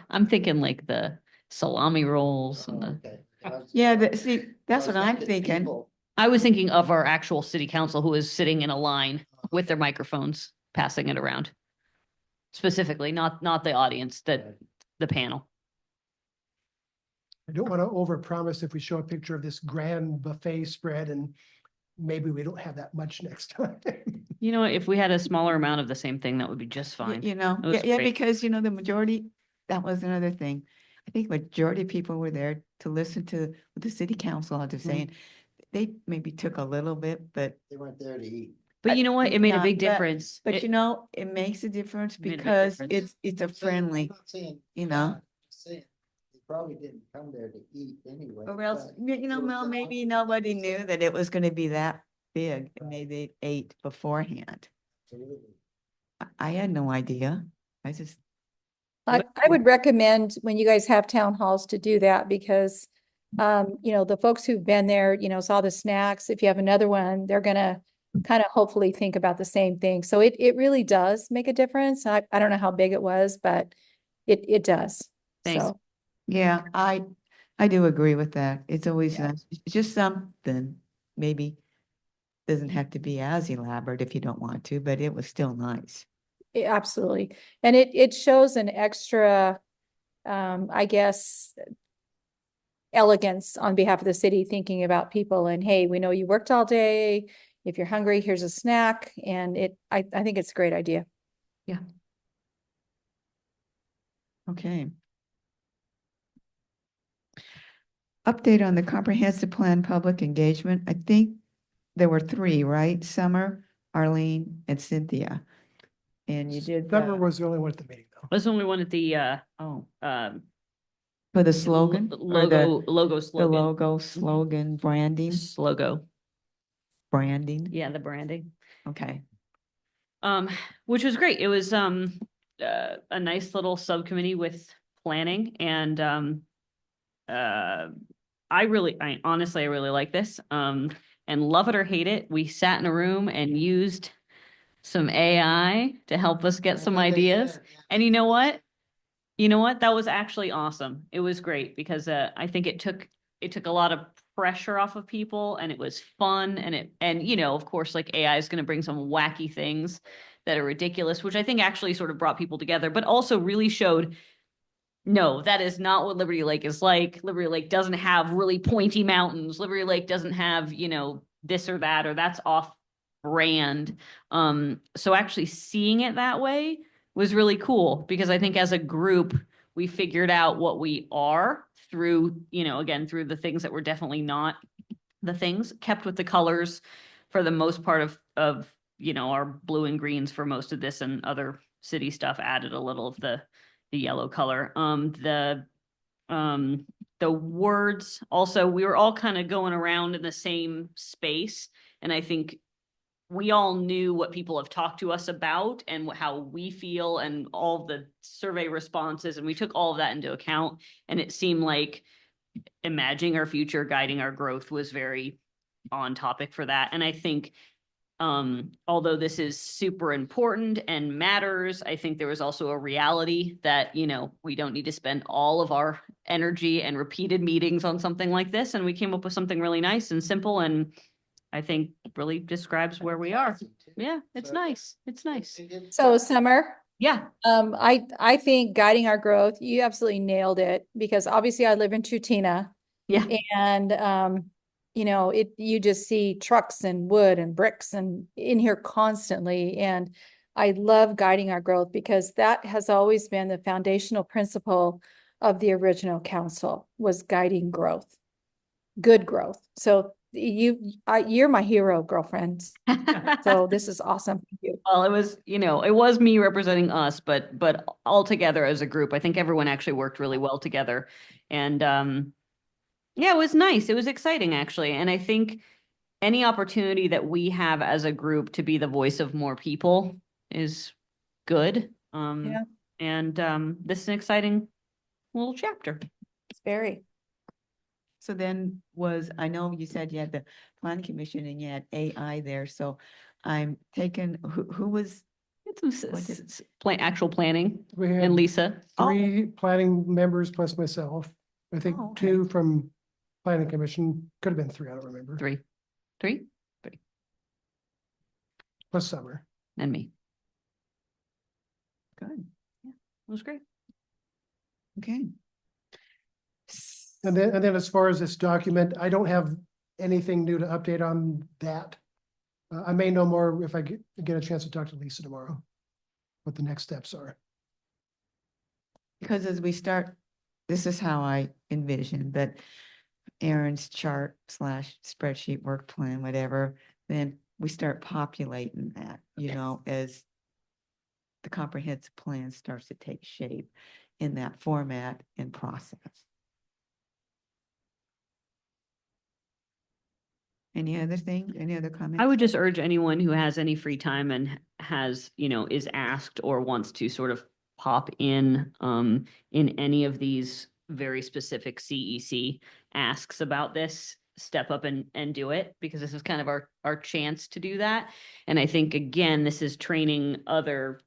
I'm thinking like the salami rolls and Oh, the, okay. I was- yeah, I see, that's was what I'm thinking. people- I was thinking of our actual city council who is sitting in a line with their microphones, passing it around. Specifically, not the audience, the panel. I don't want to overpromise if we show a picture of this grand buffet spread and maybe we don't have that much next time. You know, what, if we had a smaller amount of the same thing, that would be just Y- fine. You know, It was yeah, great. because, the majority, that was another thing. I think majority of people were there to listen to what the city council had to say. Mm-hmm. And they maybe took a little bit, but They weren't there to eat. But you know what? It made a Yeah, big but- difference. But It- you know, it makes a difference Made a big because difference. it's a I'm saying- I'm friendly, not saying you bad, know. I'm just saying They probably didn't come there to eat anyway. Or else, but you know, it was Mel, an maybe opportunity nobody to knew say, that it was gonna be that big and maybe they ate beforehand. "Absolutely." I had no idea. I just, I would recommend when you guys have town halls to do that because, you know, the folks who've been there, you know, saw the snacks. If you have another one, they're gonna kind of hopefully think about the same thing. So it really does make a difference. I don't know how big it was, but it does. Thanks. So, yeah, I do agree with that. It's always Yeah. nice. It's just something, maybe doesn't have to be as elaborate if you don't want to, but it was still nice. absolutely. And it shows an extra, I guess, elegance on behalf of the city, thinking about people and, hey, we know you worked all day. If you're hungry, here's a snack. And I think it's a great idea. Okay. Update on the comprehensive plan public engagement. I think there were three, right? Summer, Arlene, and Cynthia. And you did Summer the- was the only one at the meeting though. Was the only one at the, oh, um, for the slogan? or logo The slogan. logo, slogan, branding, Logo. branding. Yeah, the branding. Okay. Which was great. It was, a nice little subcommittee with planning and, I honestly, I really like this. And love it or hate it, we sat in a room and used some AI to help us get That's some what they ideas. said, yeah. And you know what? You know what? That was actually awesome. It was great because I think it took a lot of pressure off of people and it was fun and you know, of course, like AI is going to bring some wacky things that are ridiculous, which I think actually sort of brought people together, but also really showed no, that is not what Liberty Lake is like. Liberty Lake doesn't have really pointy mountains. Liberty Lake doesn't have, you know, this or that, or that's off brand. So actually seeing it that way was really cool because I think as a group, we figured out what we are through, you know, again, through the things that were definitely not the things, kept with the colors for the most part of, you know, our blue and greens for most of this and other city stuff added a little of the yellow color. The words also, we were all kind of going around in the same space. And I think we all knew what people have talked to us about and how we feel and all the survey responses. And we took all of that into account. And it seemed like imagining our future, guiding our growth was very on topic for that. And I think although this is super important and matters, I think there was also a reality that, you know, we don't need to spend all of our energy and repeated meetings on something like this. And we came up with something really nice and simple and I think really describes where we are. Yeah, it's So- nice. It's nice. So Summer, Yeah. I think guiding our growth, you absolutely nailed it because obviously I live in Tutina. Yeah. And, you know, you just see trucks and wood and bricks and in here constantly. And I love guiding our growth because that has always been the foundational principle of the original council was guiding growth, good growth. So you're my hero, girlfriend. So this is awesome. Thank you. Well, it was, you know, it was me representing us, but all together as a group, I think everyone actually worked really well together. And yeah, it was nice. It was exciting actually. And I think any opportunity that we have as a group to be the voice of more people is good. Yeah. And this is an exciting little chapter. It's very. So then I know you said you had the planning commission and you had AI there, so I'm taking, who was, What did- Actual planning We and had Lisa. three planning members plus myself. I think Oh, okay. 2 from planning commission, could have been 3, I don't remember, Three, plus Summer. and me. good, It was great. okay. And then as far as this document, I don't have anything new to update on that. I may know more if I get a chance to talk to Lisa tomorrow, what the next steps are. Because as we start, this is how I envision that Aaron's chart / spreadsheet work plan, whatever, then we start populating that, as the comprehensive plan starts to take shape in that format and process. Any other thing, any other comments? I would just urge anyone who has any free time and has, is asked or wants to sort of pop in any of these very specific CEC asks about this, step up and do it, because this is kind of our chance to do that. And I think, again, this is training other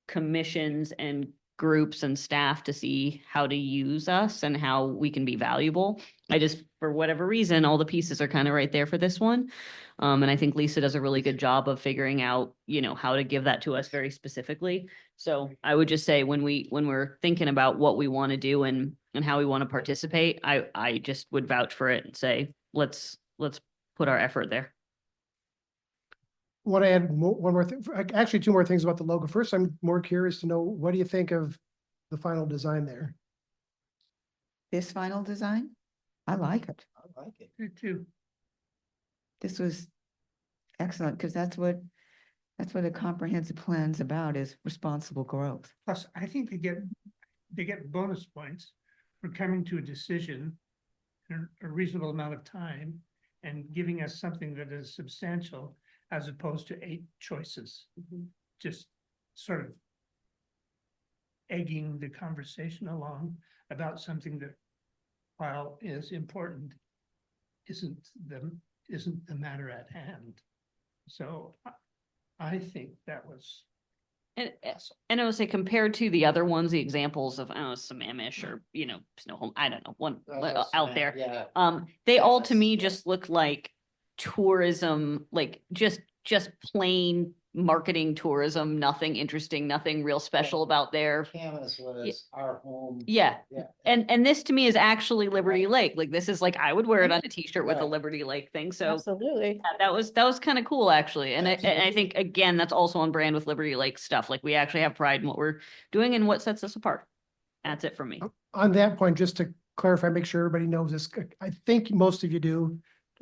commissions and groups and staff to see how to use us and how we can be valuable. I just, for whatever reason, all the pieces are kind of right there for this one. And I think Lisa does a really good job of figuring out, how to give that to us very specifically. So I would just say when we're thinking about what we want to do and how we want to participate, I just would vouch for it and say, let's put our effort there. Want to add one more thing, actually two more things about the logo. First, I'm more curious to know, what do you think of the final design there? This final design, I like it. I like it. Me too. This was excellent, because that's what a comprehensive plan's about, is responsible growth. Plus, I think they get bonus points for coming to a decision in a reasonable amount of time and giving us something that is substantial, as opposed to 8 choices. Just sort of egging the conversation along about something that, while is important, isn't the matter at hand. So I think that was And I would say, compared to the other ones, the examples of, Sammamish or, Snow Home, I don't know, one out there. Yeah. They all to Yes, me yeah. just look like tourism, like just plain marketing tourism, nothing interesting, nothing real special about their, Camas was our home. yeah. Yeah. And this to me is actually Liberty Lake. Like, this is like, I would wear it on a t-shirt with a Right. Liberty Lake thing. So Absolutely. that was kind of cool, actually. And I Absolutely. think, again, that's also on brand with Liberty Lake stuff. Like, we actually have pride in what we're doing and what sets us apart. That's it for me. On that point, just to clarify, make sure everybody knows this, I think most of you do.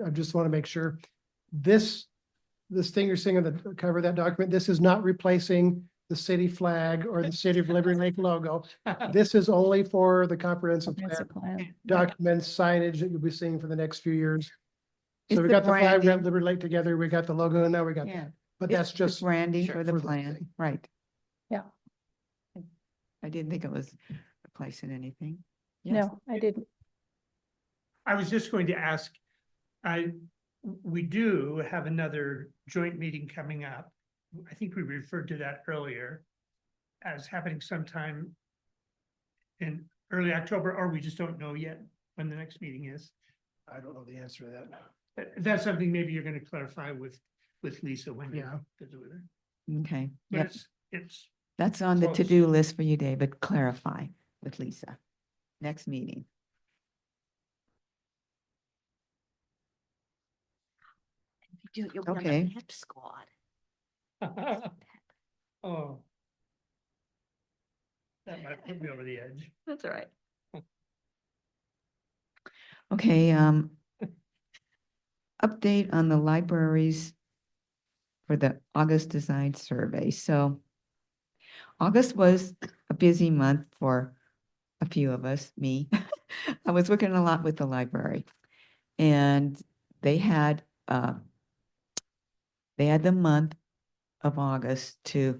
I just want to make sure this thing you're seeing on the cover of that document, this is not replacing the city flag or the city of Liberty Lake logo. This is only for the comprehensive That's a plan plan. documents, signage that you'll be seeing for the next few years. It's So we the got the flag, we got branding. Liberty Lake together, we got the logo, and now we got Yeah. that. But It's that's the just, branding Sure, for the for the plan, thing. right? Yeah. I didn't think it was replacing anything. Yes. No, I didn't. I was just going to ask, we do have another joint meeting coming up. I think we referred to that earlier as happening sometime in early October, or we just don't know yet when the next meeting is. I don't know the answer to that. That's something maybe you're going to clarify with Lisa when you Yeah. visit with her. Okay, But yep, it's that's on the close. to-do list for you, David. Clarify with Lisa. Next meeting. You'll be on the Okay. pep squad. Oh. That might put me over the edge. That's all right. Okay, update on the libraries for the August design survey. So August was a busy month for a few of us, me. I was working a lot with the library, and they had the month of August to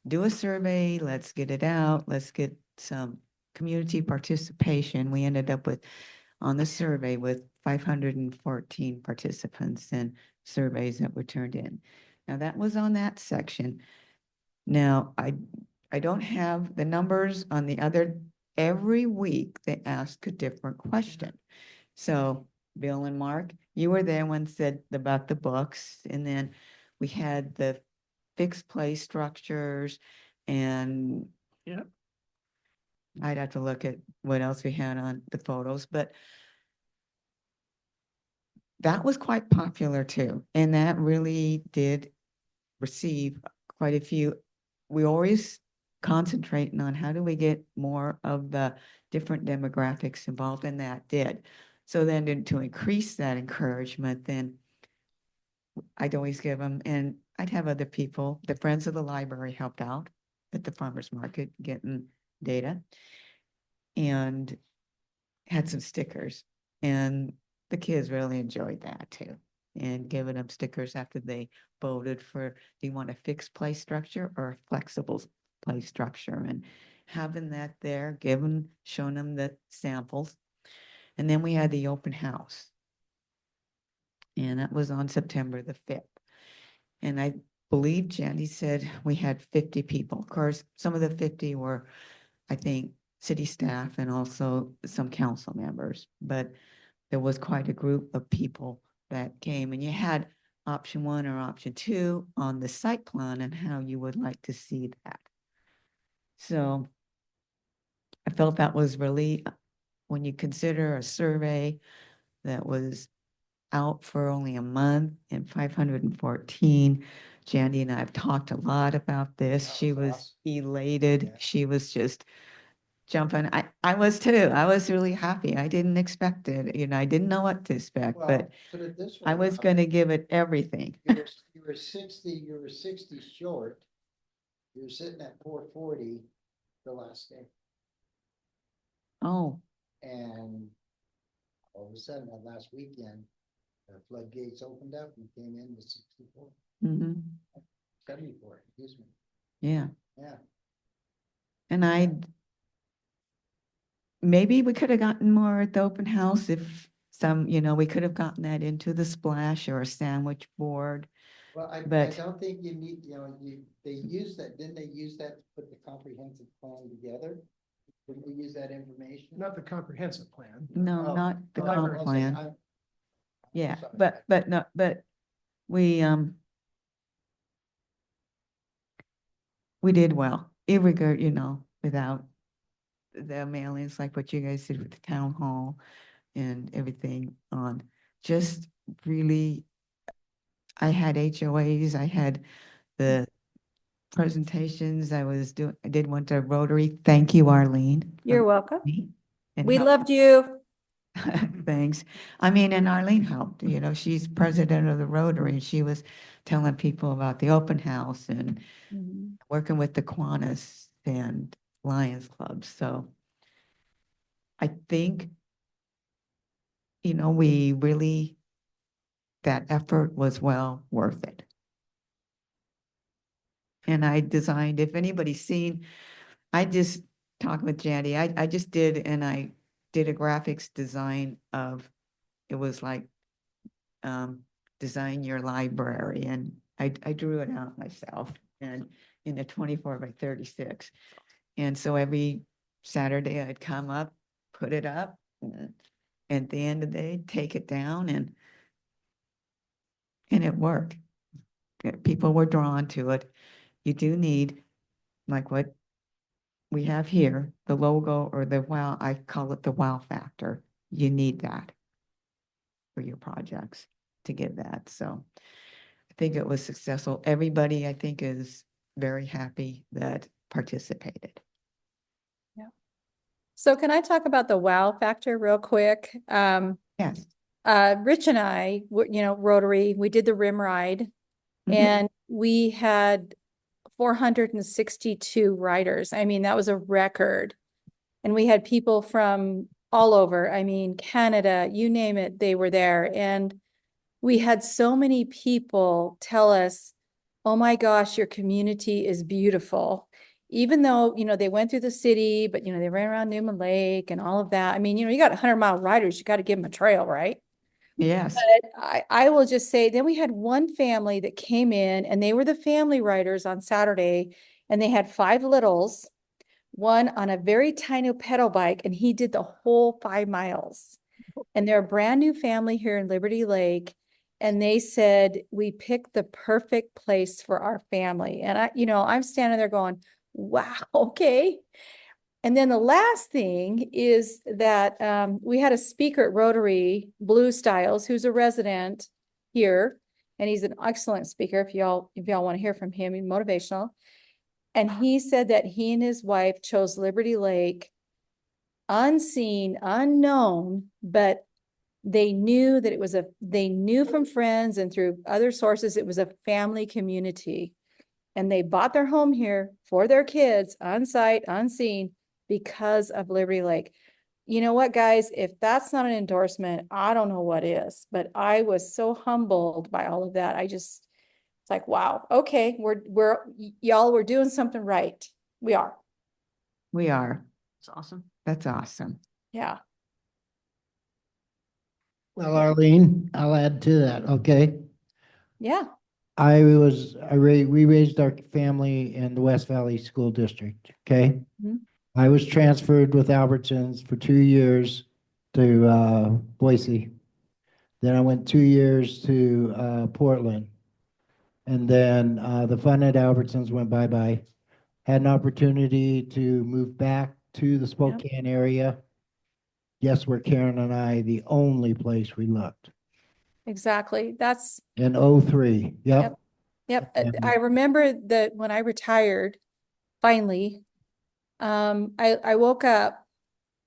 do a survey. Let's get it out. Let's get some community participation. We ended up on the survey with 514 participants and surveys that were turned in. Now that was on that section. Now, I don't have the numbers on the other. Every week they ask a different question. So Bill and Mark, you were there when said about the books, and then we had the fixed play structures, and Yep. I'd have to look at what else we had on the photos, but that was quite popular too. And that really did receive quite a few. We always concentrating on how do we get more of the different demographics involved, and that did. So then to increase that encouragement, then I'd always give them, and I'd have other people, the Friends of the Library helped out at the farmer's market getting data and had some stickers. And the kids really enjoyed that too. And giving them stickers after they voted for, do you want a fixed play structure or a flexible play structure? And having that there, showing them the samples. And then we had the open house. And that was on September the 5th. And I believe Jandy said we had 50 people. Of course, some of the 50 were, I think, city staff and also some council members. But there was quite a group of people that came, and you had option 1 or option 2 on the site plan and how you would like to see that. So I felt that was really, when you consider a survey that was out for only a month and 514, Jandy and I have talked a lot about this. She was awesome. elated. Yeah. She was just jumping. I was too. I was really happy. I didn't expect it. I didn't know what to expect, but Well, put it this way. I was going to give it everything. You were 60 short. You were sitting at 440 the last day. Oh, And all of a sudden, that last weekend, the floodgates opened up and came in to 64, hmm 74, excuse me. yeah. Yeah. And maybe we could have gotten more at the open house if we could have gotten that into the splash or a sandwich board. Well, I But- don't think you need, they used that, didn't they use that to put the comprehensive plan together? Didn't we use that information? Not the comprehensive plan. No, Oh, not the oh, comp okay, plan. I'm Yeah, sorry. but no, but we did well, without the mailings, like what you guys did with the town hall and everything on. Just really, I had HOAs, I had the presentations, I did one to Rotary. Thank you, Arlene. You're for welcome. me and We help- loved you. Thanks. I mean, and Arlene helped, she's president of the Rotary, and she was telling people about the open house and Mhm. working with the Kiwanis and Lions Club. So I think, we really, that effort was well worth it. And I designed, if anybody's seen, I just talked with Jandy, I just did, and I did a graphics design of, it was like, design your library, and I drew it out myself and in a 24 by 36. And so every Saturday I'd come up, put it up, and at the end of the day, take it down, and it worked. People were drawn to it. You do need, like what we have here, the logo or the wow, I call it the wow factor. You need that for your projects to get that. So I think it was successful. Everybody, I think, is very happy that participated. So can I talk about the wow factor real quick? Yes. Rich and I, Rotary, we did the rim ride Mhm. and we had 462 riders. I mean, that was a record. And we had people from all over. I mean, Canada, you name it, they were there. And we had so many people tell us, oh my gosh, your community is beautiful. Even though, they went through the city, but, they ran around Newman Lake and all of that. I mean, you got 100-mile riders, you got to give them a trail, right? Yes. But I will just say, then we had one family that came in and they were the family riders on Saturday and they had 5 littles, one on a very tiny pedal bike, and he did the whole 5 miles. And they're a brand new family here in Liberty Lake. And they said, we picked the perfect place for our family. And I'm standing there going, wow, okay. And then the last thing is that we had a speaker at Rotary, Blue Styles, who's a resident here. And he's an excellent speaker. If y'all want to hear from him, he's motivational. And he said that he and his wife chose Liberty Lake, unseen, unknown, but They knew that they knew from friends and through other sources, it was a family community. And they bought their home here for their kids on site, unseen, because of Liberty Lake. You know what, guys, if that's not an endorsement, I don't know what is, but I was so humbled by all of that. It's like, wow, okay, y'all, we're doing something right. We are. We are. It's awesome. That's awesome. Yeah. Well, Arlene, I'll add to that, okay? Yeah. We raised our family in the West Valley School District, okay? Mhm. I was transferred with Albertsons for 2 years to Boise. Then I went 2 years to Portland. And then the fun at Albertsons went bye-bye. Had an opportunity to move back to the Spokane area. Guess where Karen and I, the only place we looked? Exactly. That's, In '03, yep. yep. And- I remember that when I retired, finally, I woke up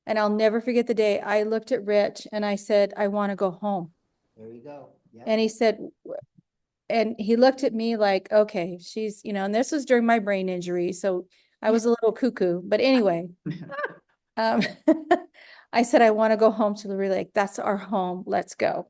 and I'll never forget the day I looked at Rich and I said, I want to go home. There you go. Yep. And he said, and he looked at me like, okay, she's, and this was during my brain injury. So I was a little cuckoo, but anyway, I said, I want to go home to Liberty Lake. That's our home. Let's go.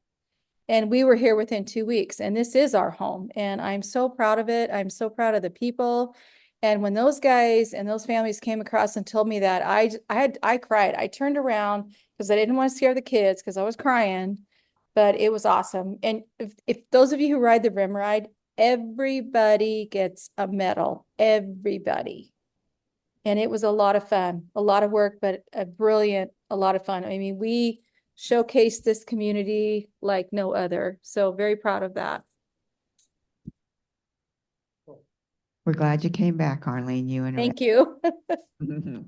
And we were here within 2 weeks, and this is our home. And I'm so proud of it. I'm so proud of the people. And when those guys and those families came across and told me that, I cried. I turned around because I didn't want to scare the kids because I was crying, but it was awesome. And if those of you who ride the Rim Ride, everybody gets a medal, everybody. And it was a lot of fun, a lot of work, but a lot of fun. I mean, we showcased this community like no other. So very proud of that. We're glad you came back, Arlene, you and Thank you. Rick.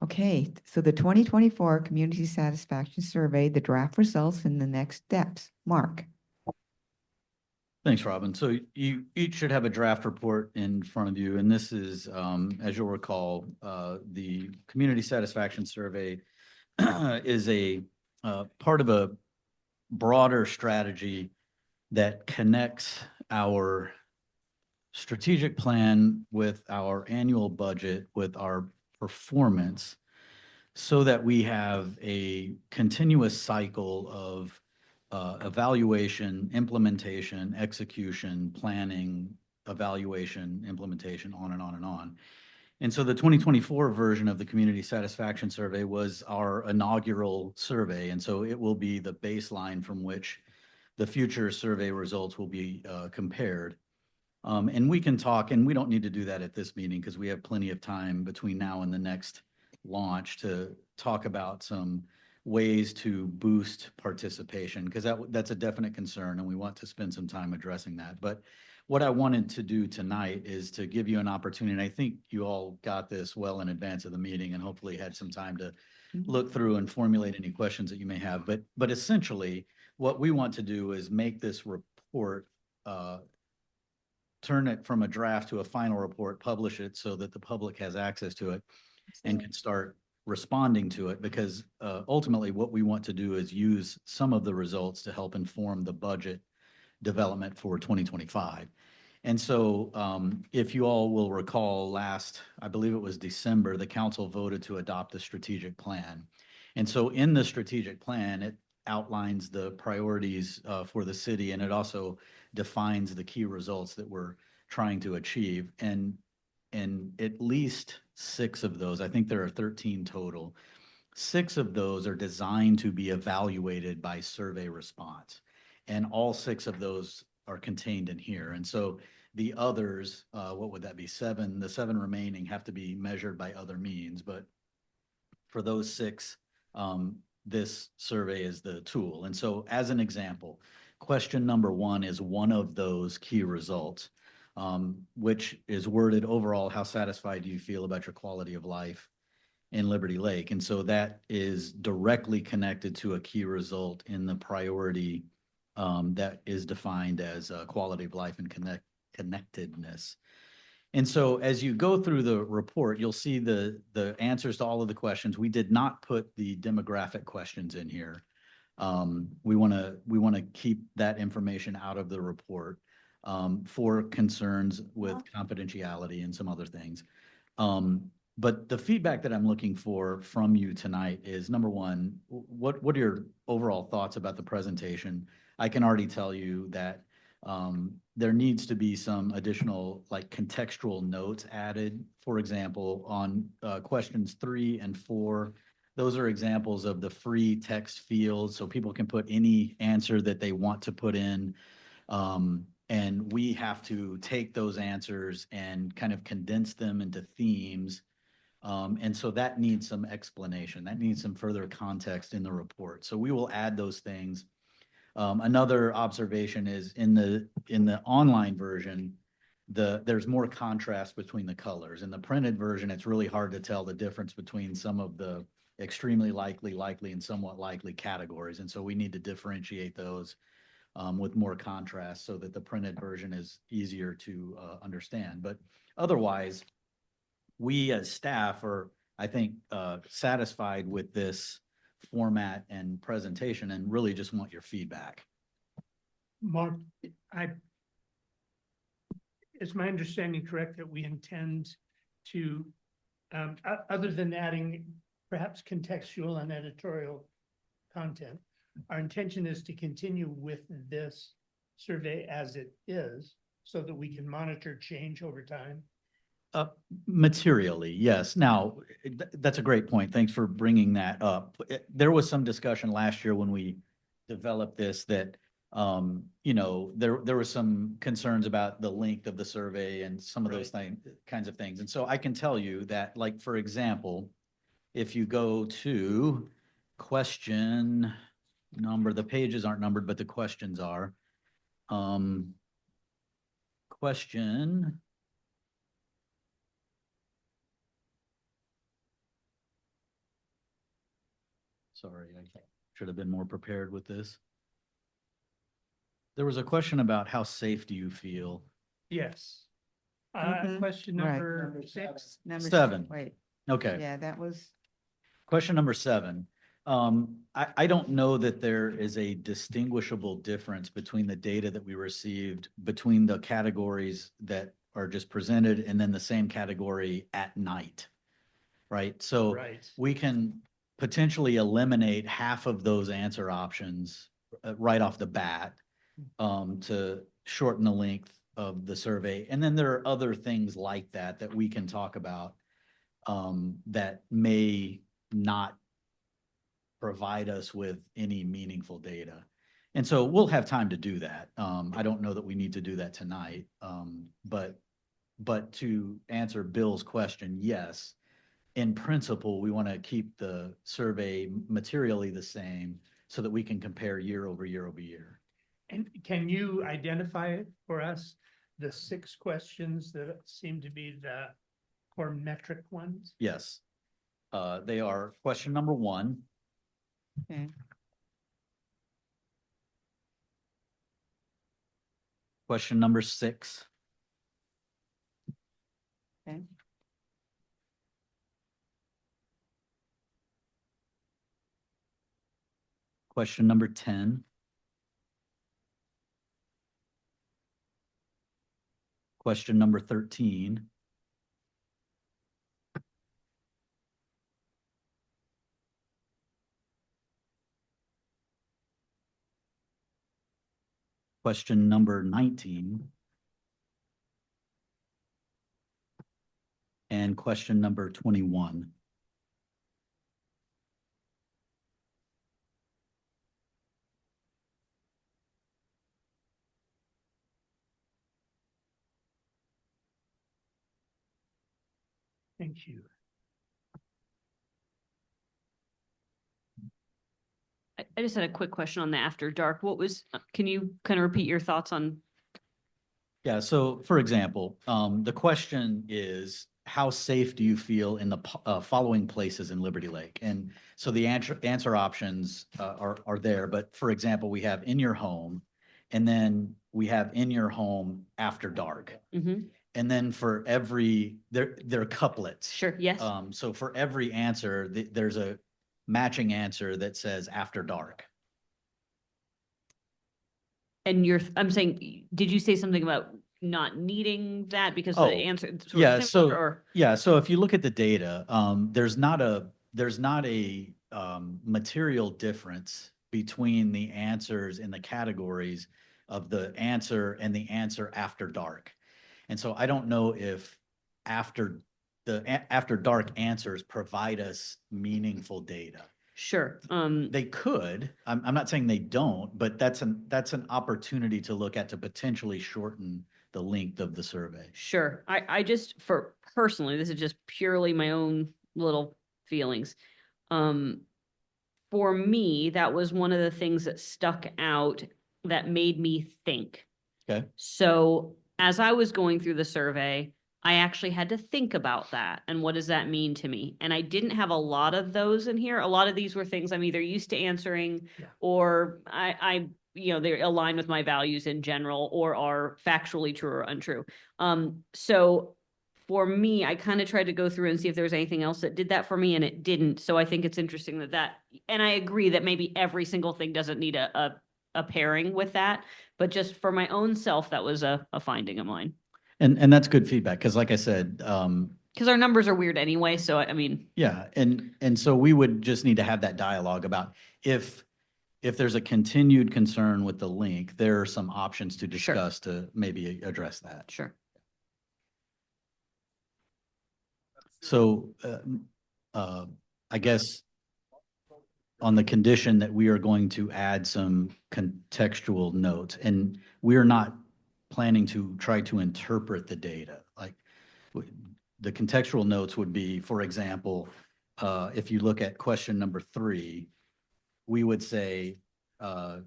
Okay, so the 2024 Community Satisfaction Survey, the draft results and the next steps. Mark. Thanks, Robin. So you each should have a draft report in front of you, and this is, as you'll recall, the Community Satisfaction Survey is a part of a broader strategy that connects our strategic plan with our annual budget, with our performance, so that we have a continuous cycle of evaluation, implementation, execution, planning, evaluation, implementation, on and on and on. And so the 2024 version of the Community Satisfaction Survey was our inaugural survey. And so it will be the baseline from which the future survey results will be compared. And we can talk, and we don't need to do that at this meeting because we have plenty of time between now and the next launch to talk about some ways to boost participation, because that's a definite concern and we want to spend some time addressing that. But what I wanted to do tonight is to give you an opportunity, and I think you all got this well in advance of the meeting and hopefully had some time to look through and formulate any questions that you may have. But essentially, what we want to do is make this report, turn it from a draft to a final report, publish it so that the public has access to it and can start responding to it, because ultimately what we want to do is use some of the results to help inform the budget development for 2025. And so if you all will recall, I believe it was December, the council voted to adopt the strategic plan. And so in the strategic plan, it outlines the priorities for the city, and it also defines the key results that we're trying to achieve. And at least 6 of those, I think there are 13 total, 6 of those are designed to be evaluated by survey response. And all 6 of those are contained in here. And so the others, what would that be? 7, the 7 remaining have to be measured by other means. But for those 6, this survey is the tool. And so as an example, question number 1 is one of those key results, which is worded overall, how satisfied do you feel about your quality of life in Liberty Lake? And so that is directly connected to a key result in the priority that is defined as quality of life and connectedness. And so as you go through the report, you'll see the answers to all of the questions. We did not put the demographic questions in here. We want to keep that information out of the report for concerns with confidentiality and some other things. But the feedback that I'm looking for from you tonight is, number one, what are your overall thoughts about the presentation? I can already tell you that there needs to be some additional like contextual notes added. For example, on questions 3 and 4, those are examples of the free text fields, so people can put any answer that they want to put in. And we have to take those answers and kind of condense them into themes. And so that needs some explanation. That needs some further context in the report. So we will add those things. Another observation is in the online version, there's more contrast between the colors. In the printed version, it's really hard to tell the difference between some of the extremely likely, likely, and somewhat likely categories. And so we need to differentiate those with more contrast so that the printed version is easier to understand. But otherwise, we as staff are, I think, satisfied with this format and presentation and really just want your feedback. Mark, is my understanding correct that we intend to, other than adding perhaps contextual and editorial content, our intention is to continue with this survey as it is so that we can monitor change over time? Materially, yes. Now, that's a great point. Thanks for bringing that up. There was some discussion last year when we developed this that, there were some concerns about the length of the survey and some of those kinds of things. And so I can tell you that, like, for example, if you go to question number, the pages aren't numbered, but the questions are. Question. Sorry, I should have been more prepared with this. There was a question about how safe do you feel? Yes. Mhm. Question Right. number 6. Number 7. Wait, Okay. yeah, that was, Question number 7. I don't know that there is a distinguishable difference between the data that we received between the categories that are just presented and then the same category at night, right? So Right. we can potentially eliminate half of those answer options right off the bat to shorten the length of the survey. And then there are other things like that we can talk about that may not provide us with any meaningful data. And so we'll have time to do that. I don't know that we need to do that tonight. But to answer Bill's question, yes, in principle, we want to keep the survey materially the same so that we can compare year over year over year. And can you identify for us the 6 questions that seem to be the core metric ones? Yes. They are question number 1. okay, Question number 6. okay, Question number 10. Question number 13. Question number 19. And question number 21. Thank you. I just had a quick question on the after dark. Can you kind of repeat your thoughts on? Yeah, so for example, the question is, how safe do you feel in the following places in Liberty Lake? And so the answer options are there. But for example, we have in your home, and then we have in your home after dark. Mhm. And then for every, they're couplets. Sure, yes. So for every answer, there's a matching answer that says after dark. And I'm saying, did you say something about not needing that because the Oh, answer? sort of yeah, similar, so- Or, Yeah, so if you look at the data, there's not a material difference between the answers in the categories of the answer and the answer after dark. And so I don't know if after dark answers provide us meaningful data. sure, They could, I'm not saying they don't, but that's an opportunity to look at to potentially shorten the length of the survey. sure. I just, for personally, this is just purely my own little feelings. For me, that was one of the things that stuck out that made me think. Okay. So as I was going through the survey, I actually had to think about that and what does that mean to me? And I didn't have a lot of those in here. A lot of these were things I'm either used to answering Yeah. or I they align with my values in general or are factually true or untrue. So for me, I kind of tried to go through and see if there was anything else that did that for me and it didn't. So I think it's interesting and I agree that maybe every single thing doesn't need a pairing with that, but just for my own self, that was a finding of mine. And that's good feedback, because like I said, Because our numbers are weird anyway, so I mean, yeah, and so we would just need to have that dialogue about if there's a continued concern with the link, there are some options to Sure. discuss to maybe address that. sure. So, I guess on the condition that we are going to add some contextual notes, and we're not planning to try to interpret the data. Like the contextual notes would be, for example, if you look at question number 3, we would say, for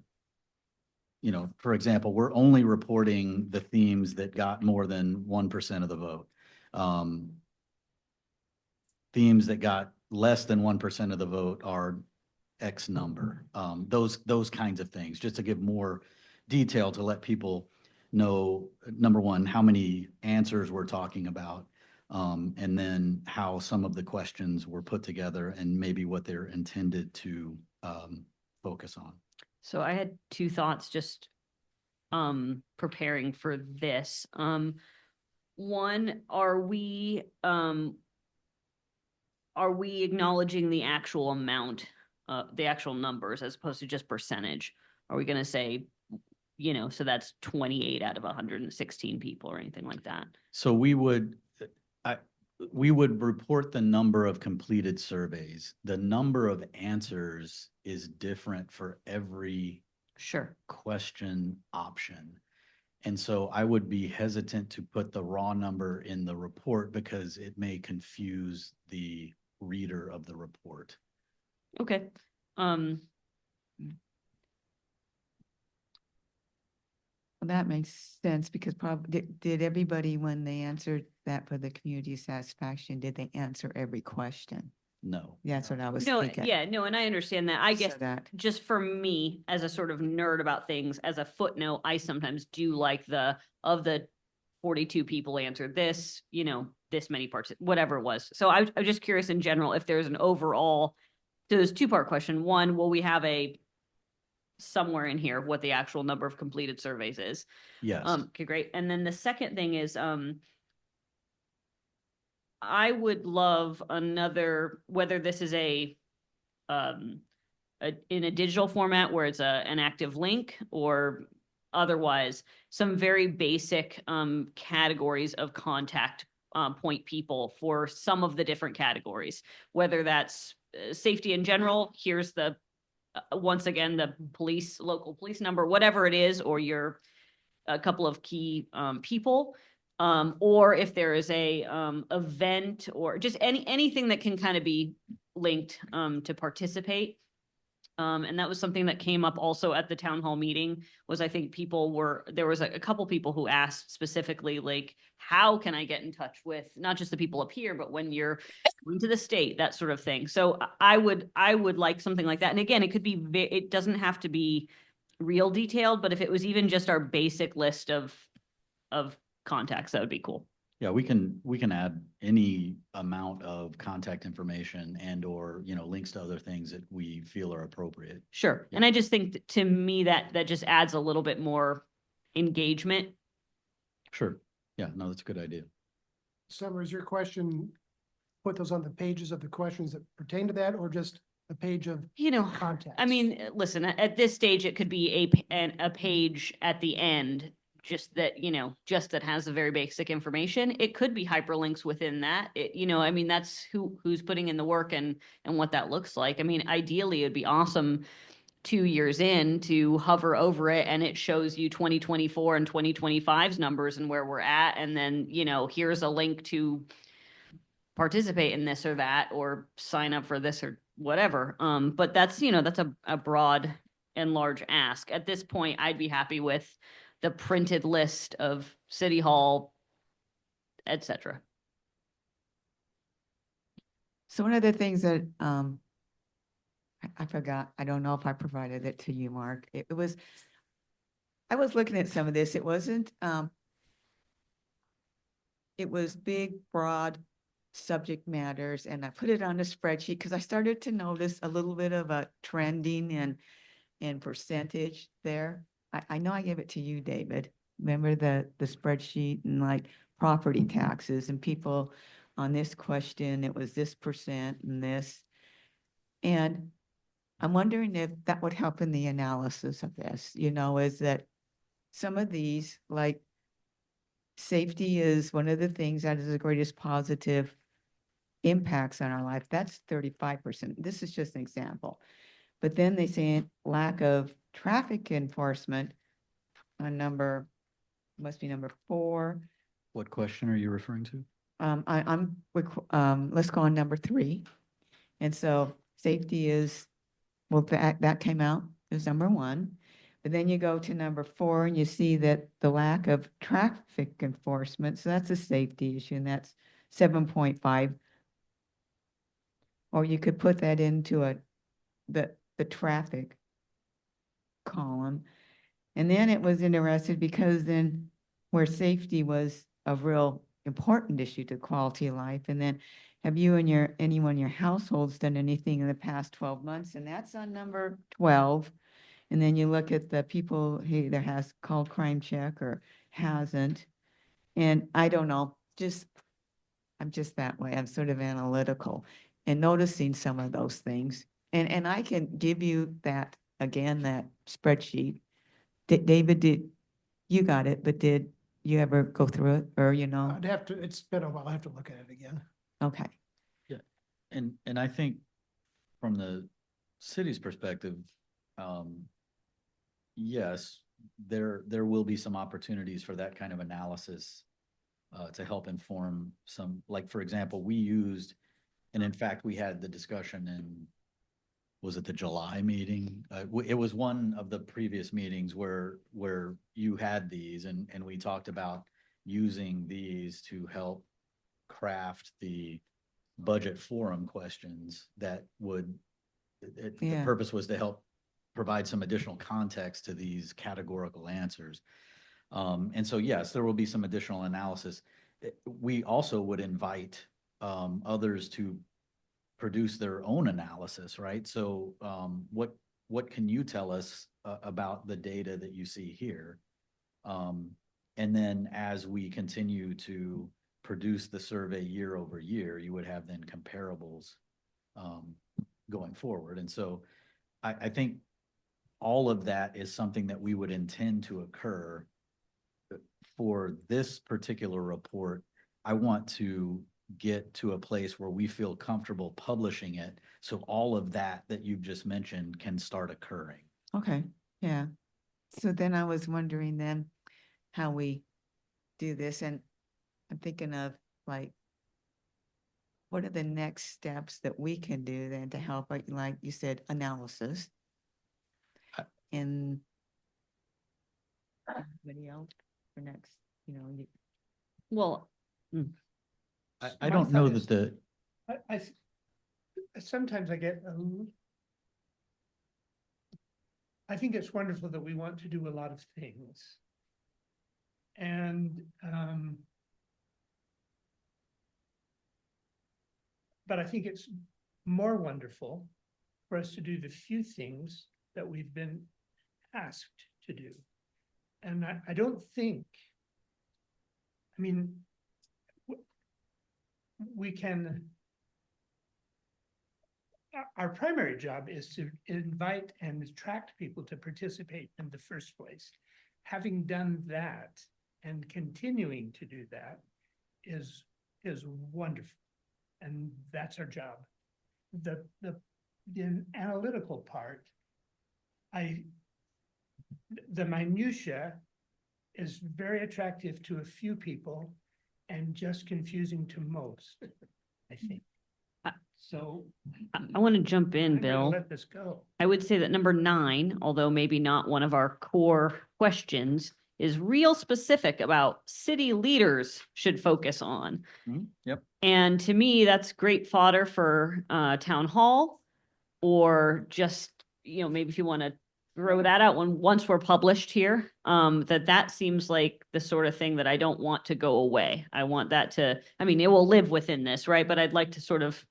example, we're only reporting the themes that got more than 1% of the vote. Themes that got less than 1% of the vote are X number. Those kinds of things, just to give more detail to let people know, number one, how many answers we're talking about, and then how some of the questions were put together and maybe what they're intended to focus on. So I had 2 thoughts just preparing for this. One, are we acknowledging the actual amount, the actual numbers as opposed to just percentage? Are we going to say, so that's 28 out of 116 people or anything like that? So we would report the number of completed surveys. The number of answers is different for every Sure. question option. And so I would be hesitant to put the raw number in the report because it may confuse the reader of the report. Okay. Well, that makes sense because probably, did everybody, when they answered that for the community satisfaction, did they answer every question? No. That's what I was No, thinking. yeah, no, and I understand that. I So guess that, just for me, as a sort of nerd about things, as a footnote, I sometimes do like of the 42 people answered this, this many parts, whatever it was. So I'm just curious in general, if there's an overall, so there's 2-part question. One, will we have somewhere in here what the actual number of completed surveys is? Yes. Okay, great. And then the second thing is, I would love another, whether this is in a digital format where it's an active link or otherwise, some very basic categories of contact point people for some of the different categories, whether that's safety in general. Here's once again, the local police number, whatever it is, or a couple of key people. Or if there is a event or just anything that can kind of be linked to participate. And that was something that came up also at the town hall meeting, was I think there was a couple people who asked specifically, like, how can I get in touch with not just the people up here, but when you're going to the state, that sort of thing. So I would like something like that. And again, it doesn't have to be real detailed, but if it was even just our basic list of contacts, that would be cool. Yeah, we can add any amount of contact information and or, links to other things that we feel are appropriate. Sure. And I just think to me that just adds a little bit more engagement. Sure. Yeah, no, that's a good idea. Summer, is your question, put those on the pages of the questions that pertain to that, or just a page of contacts? I mean, listen, at this stage, it could be a page at the end, just that, just that has the very basic information. It could be hyperlinks within that. I mean, that's who's putting in the work and what that looks like. I mean, ideally, it'd be awesome 2 years in to hover over it and it shows you 2024 and 2025's numbers and where we're at. And then, here's a link to participate in this or that, or sign up for this or whatever. But that's, that's a broad and large ask. At this point, I'd be happy with the printed list of City Hall, et cetera. So one of the things that, I forgot, I don't know if I provided it to you, Mark. It was, I was looking at some of this. It wasn't, it was big, broad subject matters, and I put it on a spreadsheet because I started to notice a little bit of a trending and percentage there. I know I gave it to you, David. Remember the spreadsheet and like property taxes and people on this question, it was this percent and this. And I'm wondering if that would help in the analysis of this, is that some of these, like safety is one of the things that is the greatest positive impacts on our life. That's 35%. This is just an example. But then they say lack of traffic enforcement on must be number 4. What question are you referring to? Let's go on number 3. And so safety is, well, that came out as number 1. But then you go to number 4 and you see that the lack of traffic enforcement, so that's a safety issue, and that's 7.5. Or you could put that into the traffic column. And then it was interesting because then where safety was a real important issue to quality of life. And then have you and anyone in your households done anything in the past 12 months? And that's on number 12. And then you look at the people who either has called crime check or hasn't. And I don't know, I'm just that way. I'm sort of analytical and noticing some of those things. And I can give you that, again, that spreadsheet. David, you got it, but did you ever go through it or, I'd have to, it's been a while, I have to look at it again. Okay. And I think from the city's perspective, yes, there will be some opportunities for that kind of analysis to help inform some, like, for example, we used, and in fact, we had the discussion in, was it the July meeting? It was one of the previous meetings where you had these and we talked about using these to help craft the budget forum questions that would, the Yeah. purpose was to help provide some additional context to these categorical answers. And so, yes, there will be some additional analysis. We also would invite others to produce their own analysis, right? So what can you tell us about the data that you see here? And then as we continue to produce the survey year over year, you would have then comparables going forward. And so I think all of that is something that we would intend to occur. For this particular report, I want to get to a place where we feel comfortable publishing it. So all of that you've just mentioned can start occurring. Okay. Yeah. So then I was wondering then how we do this, and I'm thinking of like, what are the next steps that we can do then to help, like you said, analysis? And anybody else for next, Well, I don't know that the, Sometimes I get, I think it's wonderful that we want to do a lot of things. And but I think it's more wonderful for us to do the few things that we've been asked to do. And I don't think, I mean, we can, our primary job is to invite and attract people to participate in the first place. Having done that and continuing to do that is wonderful. And that's our job. The analytical part, the minutia is very attractive to a few people and just confusing to most, I think. So I want to jump in, I'm gonna Bill. let this go. I would say that number 9, although maybe not one of our core questions, is real specific about city leaders should focus on. Yep. And to me, that's great fodder for town hall, or just, maybe if you want to throw that out once we're published here, that seems like the sort of thing that I don't want to go away. I want that to, I mean, it will live within this, right? But I'd like to sort of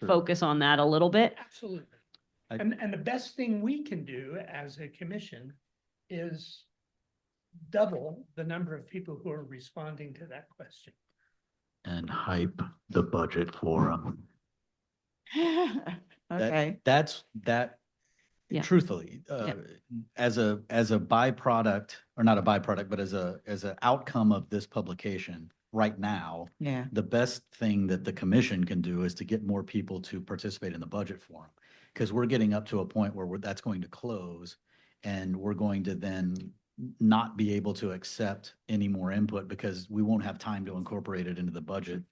Sure. focus on that a little bit. Absolutely. I- And the best thing we can do as a commission is double the number of people who are responding to that question. And hype the budget forum. Okay, That, Yeah. truthfully, as a byproduct, or not a byproduct, but as a outcome of this publication right now, yeah, the best thing that the commission can do is to get more people to participate in the budget forum. Because we're getting up to a point where that's going to close, and we're going to then not be able to accept any more input because we won't have time to incorporate it into the budget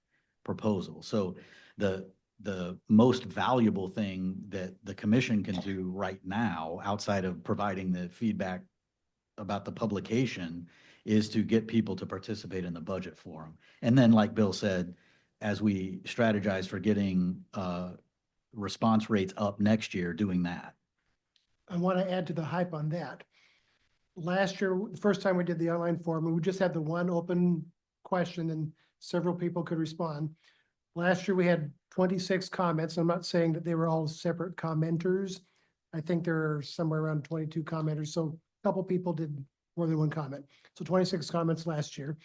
proposal. So the most valuable thing that the commission can do right now, outside of providing the feedback about the publication, is to get people to participate in the budget forum. And then, like Bill said, as we strategize for getting response rates up next year, doing that. I want to add to the hype on that. Last year, the first time we did the online forum, we just had the one open question and several people could respond. Last year, we had 26 comments. I'm not saying that they were all separate commenters. I think there are somewhere around 22 commenters. So a couple people did more than one comment. So 26 comments last year.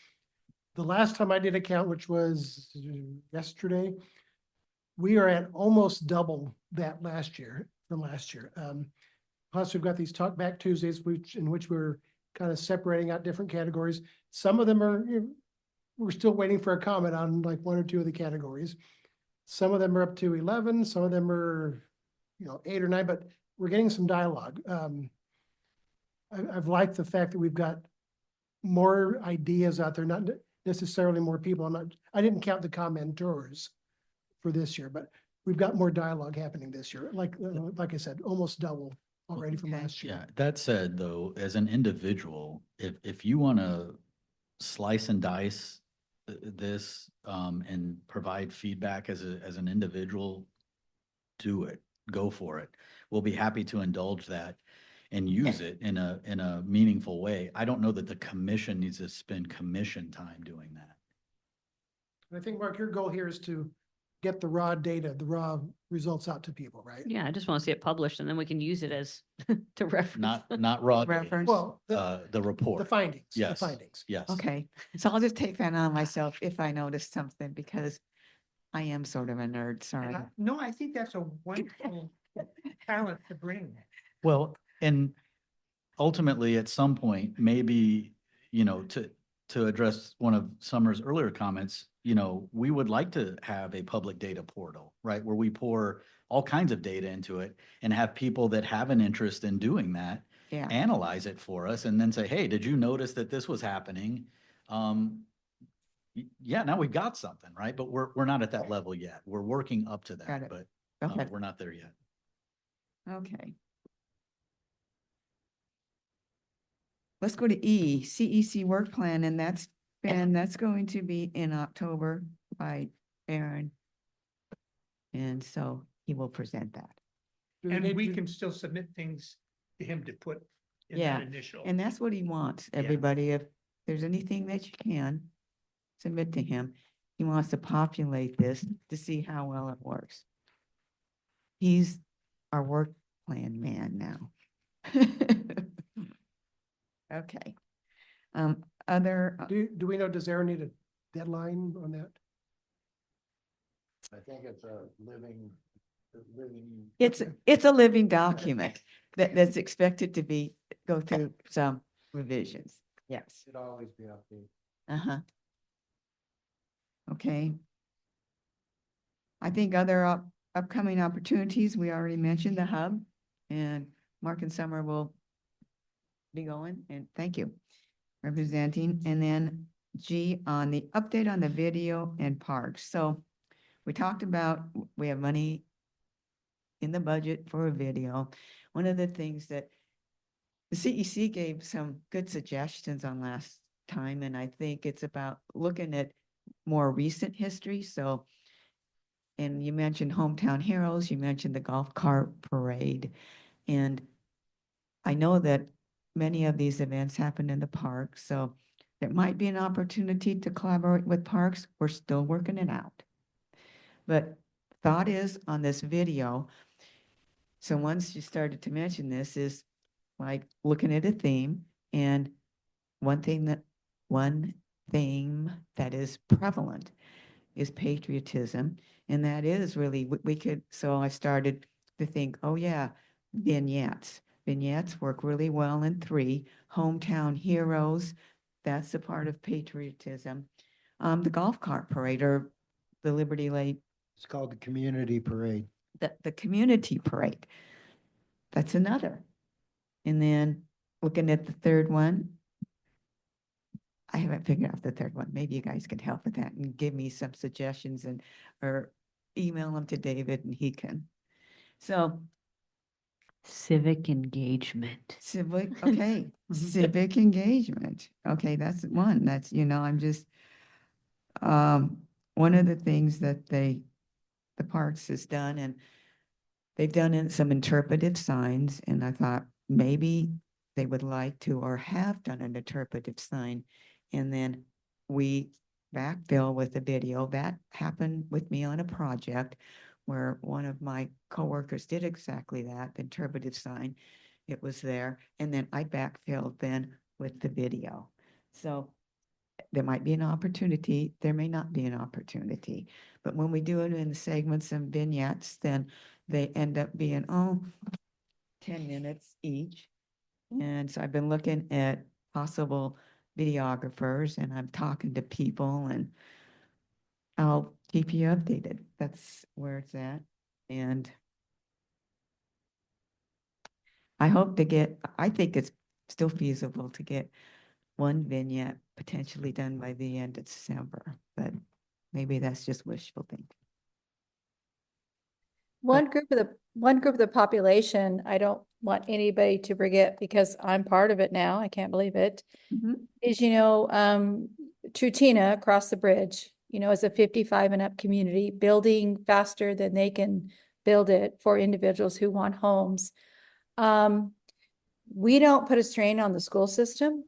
The last time I did a count, which was yesterday, we are at almost double that from last year. Plus, we've got these Talk Back Tuesdays, in which we're kind of separating out different categories. Some of them we're still waiting for a comment on like 1 or 2 of the categories. Some of them are up to 11, some of them are, 8 or 9, but we're getting some dialogue. I've liked the fact that we've got more ideas out there, not necessarily more people. I didn't count the commenters for this year, but we've got more dialogue happening this year. Like I said, almost double already from Okay. last year. Yeah, that said, though, as an individual, if you want to slice and dice this and provide feedback as an individual, do it, go for it. We'll be happy to indulge that and use it in a meaningful way. I don't know that the commission needs to spend commission time doing that. I think, Mark, your goal here is to get the raw data, the raw results out to people, right? Yeah, I just want to see it published, and then we can use it as to reference. Not raw data, reference. Well, the the report. findings, the Yes. findings. Yes. Okay, so I'll just take that on myself if I notice something, because I am sort of a nerd, sorry. No, I think that's a wonderful talent to bring. Well, and ultimately, at some point, maybe, to address one of Summer's earlier comments, we would like to have a public data portal, right? Where we pour all kinds of data into it and have people that have an interest in doing that Yeah, analyze it for us and then say, hey, did you notice that this was happening? Yeah, now we've got something, right? But we're not at that level yet. We're working up to Got that, it. but okay, we're not there yet. okay. Let's go to E, CEC work plan, and that's going to be in October by Aaron. And so he will present that. Do they And need we to- can still submit things to him to put in Yeah, that initial. And that's what he wants, Yeah. everybody. If there's anything that you can, submit to him. he wants to populate this to see how well it works. He's our work plan man now. Okay. Do we know, does Aaron need a deadline on that? I think it's a living. It's a living document that's expected to go through some revisions. Yes. Should always be updated. Uh-huh. Okay. I think other upcoming opportunities, we already mentioned the hub, and Mark and Summer will be going, and thank you, representing. And then G on the update on the video and parks. So we talked about, we have money in the budget for a video. One of the things that the CEC gave some good suggestions on last time, and I think it's about looking at more recent history. So, and you mentioned Hometown Heroes, you mentioned the golf cart parade, and I know that many of these events happen in the park, so there might be an opportunity to collaborate with parks. We're still working it out. But thought is on this video, so once you started to mention this, is like looking at a theme, and one thing that is prevalent is patriotism. And that is really, we could, so I started to think, oh yeah, vignettes. Vignettes work really well in 3. Hometown heroes, that's a part of patriotism. The golf cart parade, or the Liberty Lake, It's called the community parade. the community parade. That's another. And then looking at the third one, I haven't figured out the third one. Maybe you guys can help with that and give me some suggestions, and or email them to David and he can. So Civic engagement. civic, okay, civic engagement. Okay, that's one. That's, I'm just, one of the things that the parks has done, and they've done some interpretive signs, and I thought maybe they would like to, or have done an interpretive sign, and then we backfill with the video. That happened with me on a project where one of my coworkers did exactly that, the interpretive sign. It was there, and then I backfilled then with the video. So there might be an opportunity, there may not be an opportunity, but when we do it in segments and vignettes, then they end up being, 10 minutes each. And so I've been looking at possible videographers, and I'm talking to people, and I'll keep you updated. That's where it's at. And I think it's still feasible to get one vignette potentially done by the end of December, but maybe that's just wishful thinking. One group of the population, I don't want anybody to forget, because I'm part of it now, I can't believe it, is, Trutina across the bridge, is a 55 and up community, building faster than they can build it for individuals who want homes. We don't put a strain on the school system.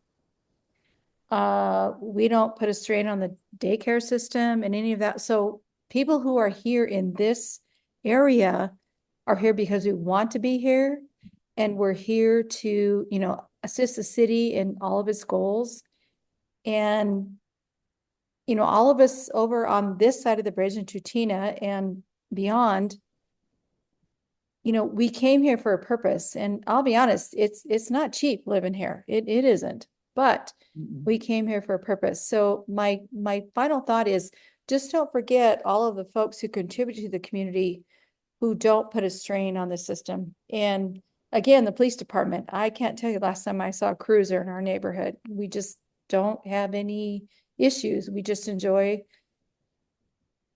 We don't put a strain on the daycare system and any of that. So people who are here in this area are here because we want to be here, and we're here to, assist the city in all of its goals. And, all of us over on this side of the bridge in Tutina and beyond, we came here for a purpose, and I'll be honest, it's not cheap living here. It isn't, but we came here for a purpose. So my final thought is, just don't forget all of the folks who contribute to the community who don't put a strain on the system. And again, the police department, I can't tell you last time I saw a cruiser in our neighborhood. We just don't have any issues. We just enjoy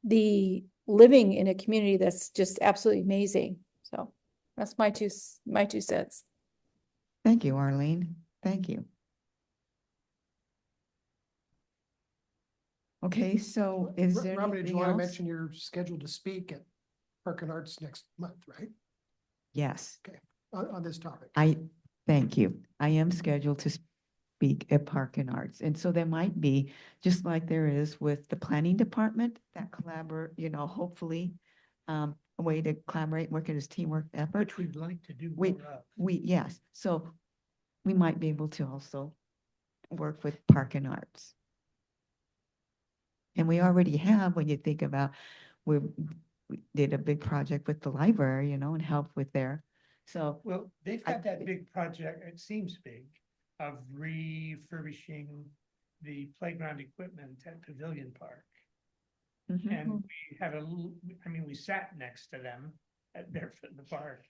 the living in a community that's just absolutely amazing. So that's my two cents. Thank you, Arlene. Thank you. Okay, so is there Robin, did you anything want to else? mention you're scheduled to speak at Park and Arts next month, right? Yes, On this topic. thank you. I am scheduled to speak speak at Park and Arts. And so there might be, just like there is with the planning department, that hopefully a way to collaborate, work as teamwork effort. Which we'd like to do We- more of. Yes, so we might be able to also work with Park and Arts. And we already have, when you think about, we did a big project with the library, and helped with so, Well, they've I got that thi- big project, it seems big, of refurbishing the playground equipment at Pavilion Park. mhm. And we had we sat next to them at Barefoot in the Park.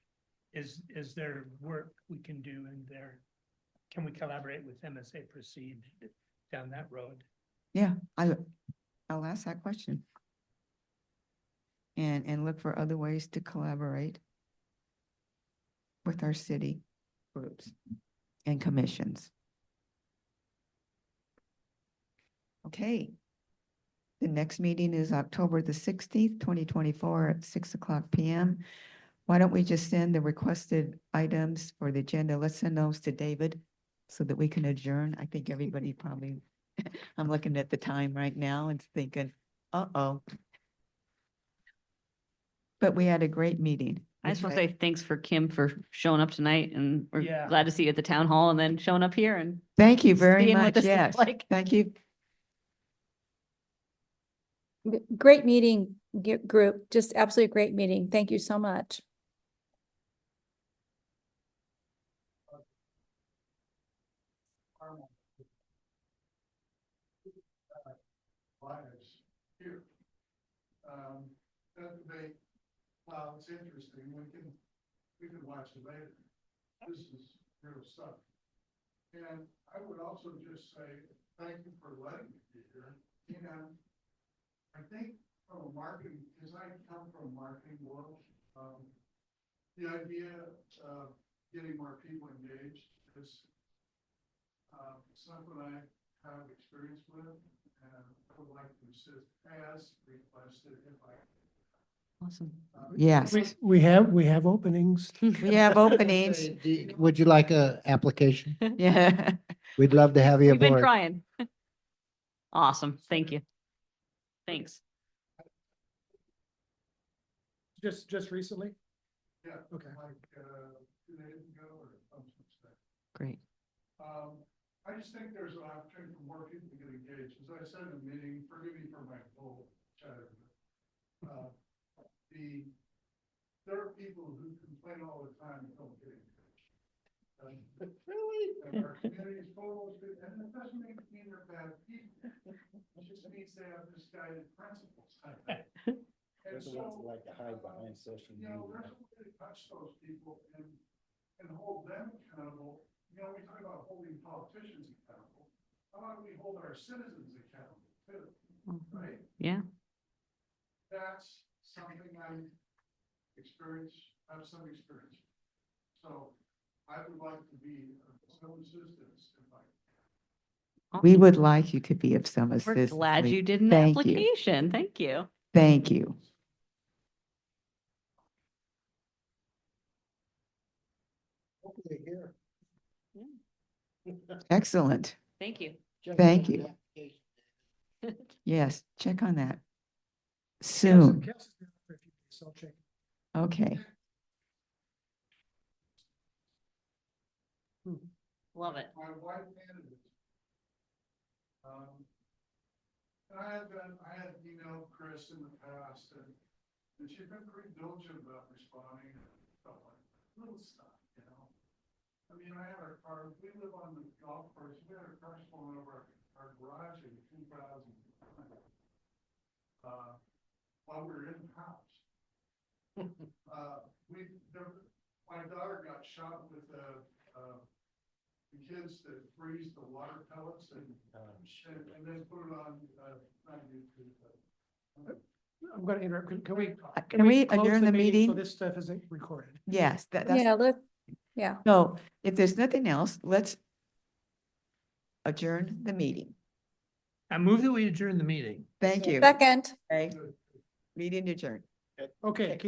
Is there work we can do in there? Can we collaborate with them as they proceed down that road? Yeah, I'll ask that question. And look for other ways to collaborate with our city groups and commissions. Okay. The next meeting is October the 16th, 2024 at 6:00 PM. Why don't we just send the requested items for the agenda? Let's send those to David so that we can adjourn. I think everybody probably, I'm looking at the time right now and thinking, uh-oh. But we had a great meeting. I just want to say thanks for Kim for showing up tonight, and we're Yeah. glad to see you at the town hall and then showing up here and Thank you very seeing what much. this is Yes, like. thank you. Great meeting, group, just absolutely great meeting. Thank you so much. Lives here. That debate, wow, it's interesting, we can watch it later. This is real stuff. And I would also just say, thank you for letting me be here. And I think from a marketing, because I come from a marketing world, the idea of getting more people engaged is something I have experience with. And I would like to assist as requested if I. Awesome. Yes, We have openings. we have openings. Would you like a application? Yeah. We'd love to have you We've been aboard. trying. Awesome. Thank you. Thanks. Just recently? Yeah. Okay. Like, 2 days ago or something like that. Great. I just think there's an opportunity for more people to get engaged. As I said in the meeting, forgive me for my full chatter. There are people who complain all the time and don't get engaged. Really? And our community is full of it, and it doesn't mean they're bad people. It just means they have misguided principles. And so, like to hide behind social there's a way to touch those people and hold them accountable. We talk about holding politicians accountable. How about we hold our citizens accountable too, right? Yeah. That's something I have some experience. So I would like to be of some assistance if I. We would like you to be of some We're assistance. glad Lee. you did an Thank you. application. Thank you. Thank you. Hopefully here. Excellent. Thank you. Thank you. Yes, check on that. Yes, Soon. yes, for a few days, so I'll check. Okay. Love it. My wife handed it. And I had emailed Chris in the past and she's been pretty diligent about responding and stuff like little stuff, I mean, I had our car, we live on the golf course, we had our car stolen over our garage in 2000. While we were in the house. My daughter got shot with the kids that freeze the water pellets and then put it on, not YouTube, but. I'm going to interrupt. Can we? Can we close adjourn the So meeting? this stuff isn't recorded. Yes, that's, Yeah. so if there's nothing else, let's adjourn the meeting. I move that we adjourn the meeting. Thank you. Second. Okay. Meeting adjourned. Okay.